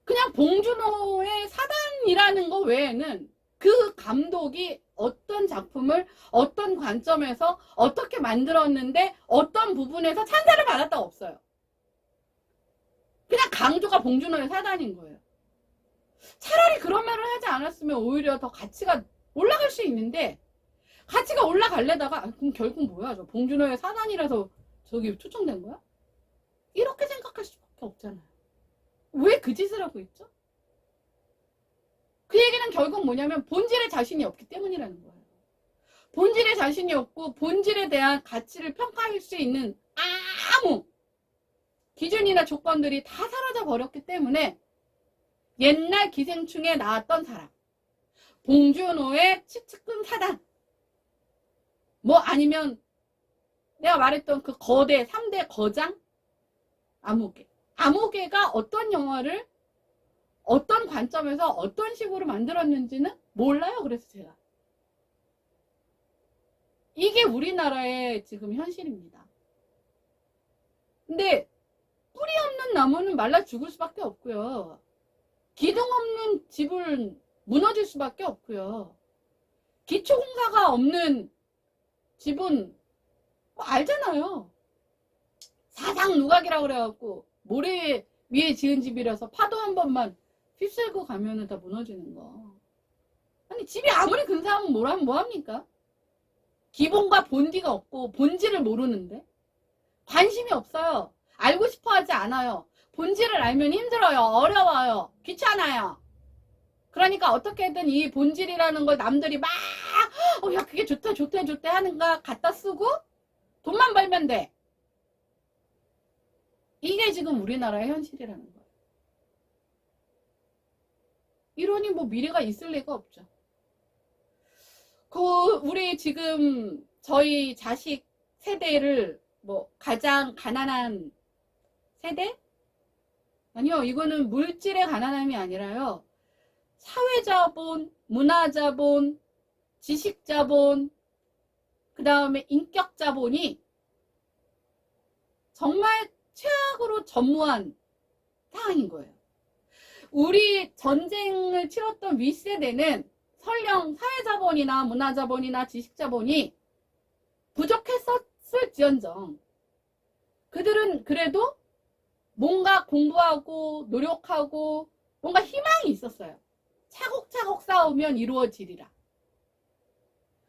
그냥 봉준호의 사단이라는 거 외에는 그 감독이 어떤 작품을 어떤 관점에서 어떻게 만들었는데 어떤 부분에서 찬사를 받았다고 없어요. 그냥 강조가 봉준호의 사단인 거예요. 차라리 그런 말을 하지 않았으면 오히려 더 가치가 올라갈 수 있는데 가치가 올라가려다가 그럼 결국 뭐야 저 봉준호의 사단이라서 저기 초청된 거야? 이렇게 생각할 수밖에 없잖아요. 왜 그 짓을 하고 있죠? 그 얘기는 결국 뭐냐면 본질에 자신이 없기 때문이라는 거예요. 본질에 자신이 없고 본질에 대한 가치를 평가할 수 있는 아무 기준이나 조건들이 다 사라져 버렸기 때문에 옛날 기생충에 나왔던 사람 봉준호의 측근 사단 뭐 아니면 내가 말했던 그 거대 3대 거장 아무개가 어떤 영화를 어떤 관점에서 어떤 식으로 만들었는지는 몰라요. 그래서 제가 이게 우리나라의 지금 현실입니다. 근데 뿌리 없는 나무는 말라 죽을 수밖에 없고요. 기둥 없는 집은 무너질 수밖에 없고요. 기초공사가 없는 집은 뭐 알잖아요. 사상 누각이라고 그래갖고 모래 위에 지은 집이라서 파도 한 번만 휩쓸고 가면은 다 무너지는 거. 아니 집이 아무리 근사하면 뭐합니까? 기본과 본디가 없고 본질을 모르는데 관심이 없어요. 알고 싶어 하지 않아요. 본질을 알면 힘들어요. 어려워요. 귀찮아요. 그러니까 어떻게든 이 본질이라는 걸 남들이 막 야 그게 좋다 좋다 좋다 하는가 갖다 쓰고 돈만 벌면 돼. 이게 지금 우리나라의 현실이라는 거예요. 이러니 뭐 미래가 있을 리가 없죠. 우리 지금 저희 자식 세대를 뭐 가장 가난한 세대? 아니요, 이거는 물질의 가난함이 아니라요. 사회자본, 문화자본, 지식자본, 그 다음에 인격자본이 정말 최악으로 전무한 상황인 거예요. 우리 전쟁을 치렀던 윗세대는 설령 사회자본이나 문화자본이나 지식자본이 부족했었을지언정 그들은 그래도 뭔가 공부하고 노력하고 뭔가 희망이 있었어요. 차곡차곡 쌓으면 이루어지리라.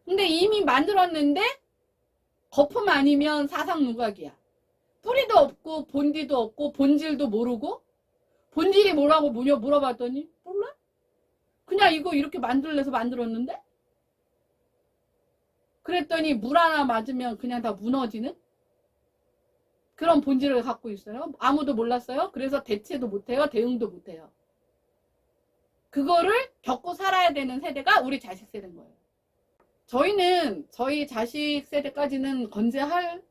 근데 이미 만들었는데 거품 아니면 사상 누각이야. 뿌리도 없고 본디도 없고 본질도 모르고 본질이 뭐라고 물어봤더니 몰라? 그냥 이거 이렇게 만들래서 만들었는데? 그랬더니 물 하나 맞으면 그냥 다 무너지는? 그런 본질을 갖고 있어요. 아무도 몰랐어요. 그래서 대체도 못해요. 대응도 못해요. 그거를 겪고 살아야 되는 세대가 우리 자식 세대인 거예요. 저희는 저희 자식 세대까지는 건재하겠지?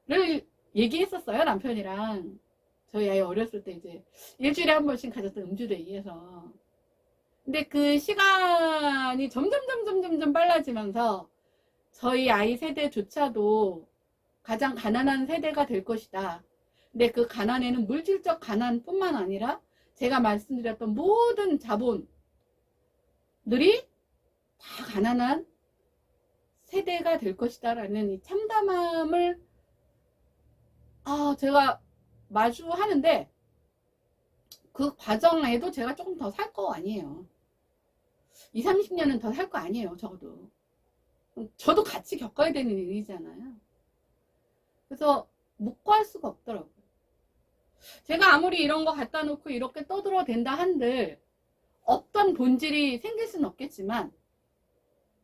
를 얘기했었어요. 남편이랑. 저희 아이 어렸을 때 이제 일주일에 한 번씩 가졌던 음주데이에서. 근데 그 시간이 점점 빨라지면서 저희 아이 세대조차도 가장 가난한 세대가 될 것이다. 근데 그 가난에는 물질적 가난뿐만 아니라 제가 말씀드렸던 모든 자본들이 다 가난한 세대가 될 것이다 라는 이 참담함을 제가 마주하는데 그 과정에도 제가 조금 더 살 거 아니에요. 20, 30년은 더 살 거 아니에요. 적어도. 저도 같이 겪어야 되는 일이잖아요. 그래서 묵과할 수가 없더라고요. 제가 아무리 이런 거 갖다 놓고 이렇게 떠들어댄다 한들 어떤 본질이 생길 수는 없겠지만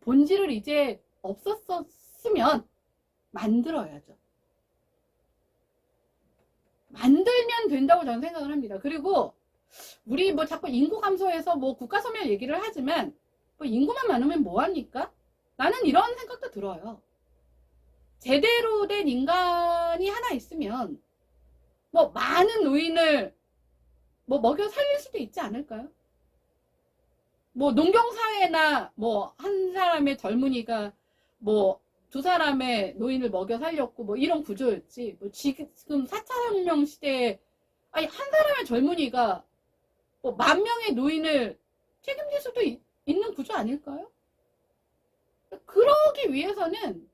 본질을 이제 없었으면 만들어야죠. 만들면 된다고 저는 생각을 합니다. 그리고 우리 뭐 자꾸 인구 감소해서 뭐 국가 소멸 얘기를 하지만 뭐 인구만 많으면 뭐합니까? 나는 이런 생각도 들어요. 제대로 된 인간이 하나 있으면 뭐 많은 노인을 뭐 먹여 살릴 수도 있지 않을까요? 뭐 농경사회나 뭐 한 사람의 젊은이가 뭐 두 사람의 노인을 먹여 살렸고 뭐 이런 구조였지. 뭐 지금 4차 혁명 시대에 아니 한 사람의 젊은이가 뭐 10,000명의 노인을 책임질 수도 있는 구조 아닐까요? 그러기 위해서는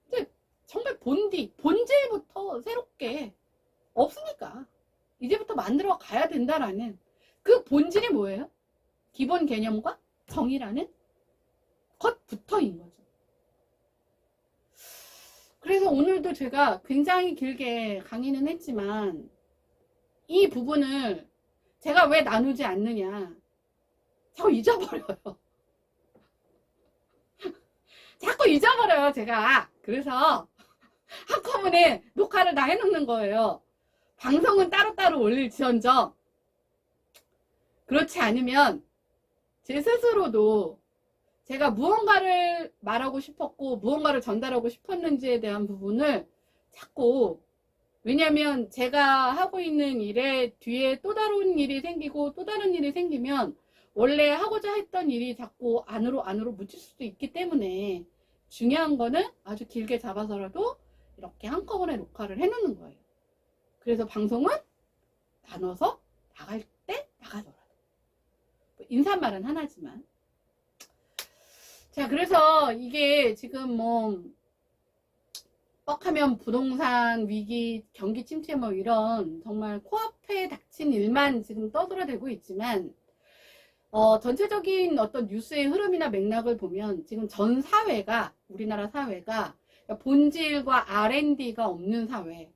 이제 정말 본질부터 새롭게 없으니까 이제부터 만들어 가야 된다라는 그 본질이 뭐예요? 기본 개념과 정의라는 것부터인 거죠. 그래서 오늘도 제가 굉장히 길게 강의는 했지만 이 부분을 제가 왜 나누지 않느냐 자꾸 잊어버려요. 자꾸 잊어버려요 제가. 그래서 한꺼번에 녹화를 다 해놓는 거예요. 방송은 따로따로 올릴지언정 그렇지 않으면 제 스스로도 제가 무언가를 말하고 싶었고 무언가를 전달하고 싶었는지에 대한 부분을 자꾸 왜냐면 제가 하고 있는 일에 뒤에 또 다른 일이 생기고 또 다른 일이 생기면 원래 하고자 했던 일이 자꾸 안으로 묻힐 수도 있기 때문에 중요한 거는 아주 길게 잡아서라도 이렇게 한꺼번에 녹화를 해놓는 거예요. 그래서 방송은 나눠서 나갈 때 나가더라도. 인사말은 하나지만. 자, 그래서 이게 지금 뭐 뻑하면 부동산 위기, 경기 침체 뭐 이런 정말 코앞에 닥친 일만 지금 떠들어대고 있지만 전체적인 어떤 뉴스의 흐름이나 맥락을 보면 지금 전 사회가, 우리나라 사회가 본질과 R&D가 없는 사회.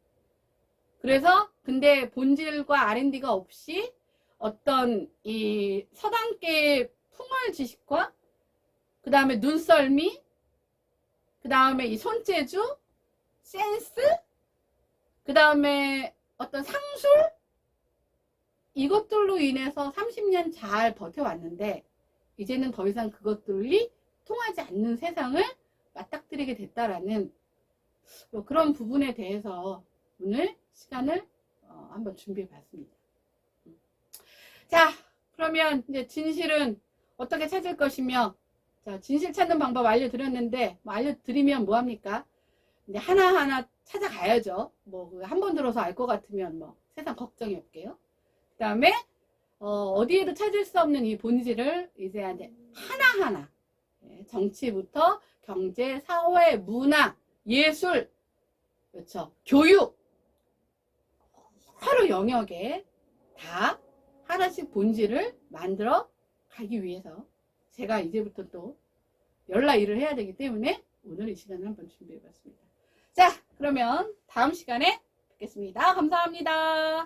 그래서 근데 본질과 R&D가 없이 어떤 이 서당계 풍월 지식과 그 다음에 눈썰미, 그 다음에 이 손재주, 센스, 그 다음에 어떤 상술, 이것들로 인해서 30년 잘 버텨왔는데 이제는 더 이상 그것들이 통하지 않는 세상을 맞닥뜨리게 됐다라는 그런 부분에 대해서 오늘 시간을 한번 준비해 봤습니다. 자, 그러면 이제 진실은 어떻게 찾을 것이며, 자, 진실 찾는 방법 알려드렸는데, 뭐 알려드리면 뭐합니까? 이제 하나하나 찾아가야죠. 뭐, 한 번 들어서 알 것 같으면 뭐, 세상 걱정이 없게요. 그 다음에, 어디에도 찾을 수 없는 이 본질을 이제 하나하나, 정치부터 경제, 사회, 문화, 예술, 그렇죠. 교육, 여러 영역에 다 하나씩 본질을 만들어 가기 위해서 제가 이제부터 또 열라 일을 해야 되기 때문에 오늘 이 시간을 한번 준비해 봤습니다. 자, 그러면 다음 시간에 뵙겠습니다. 감사합니다.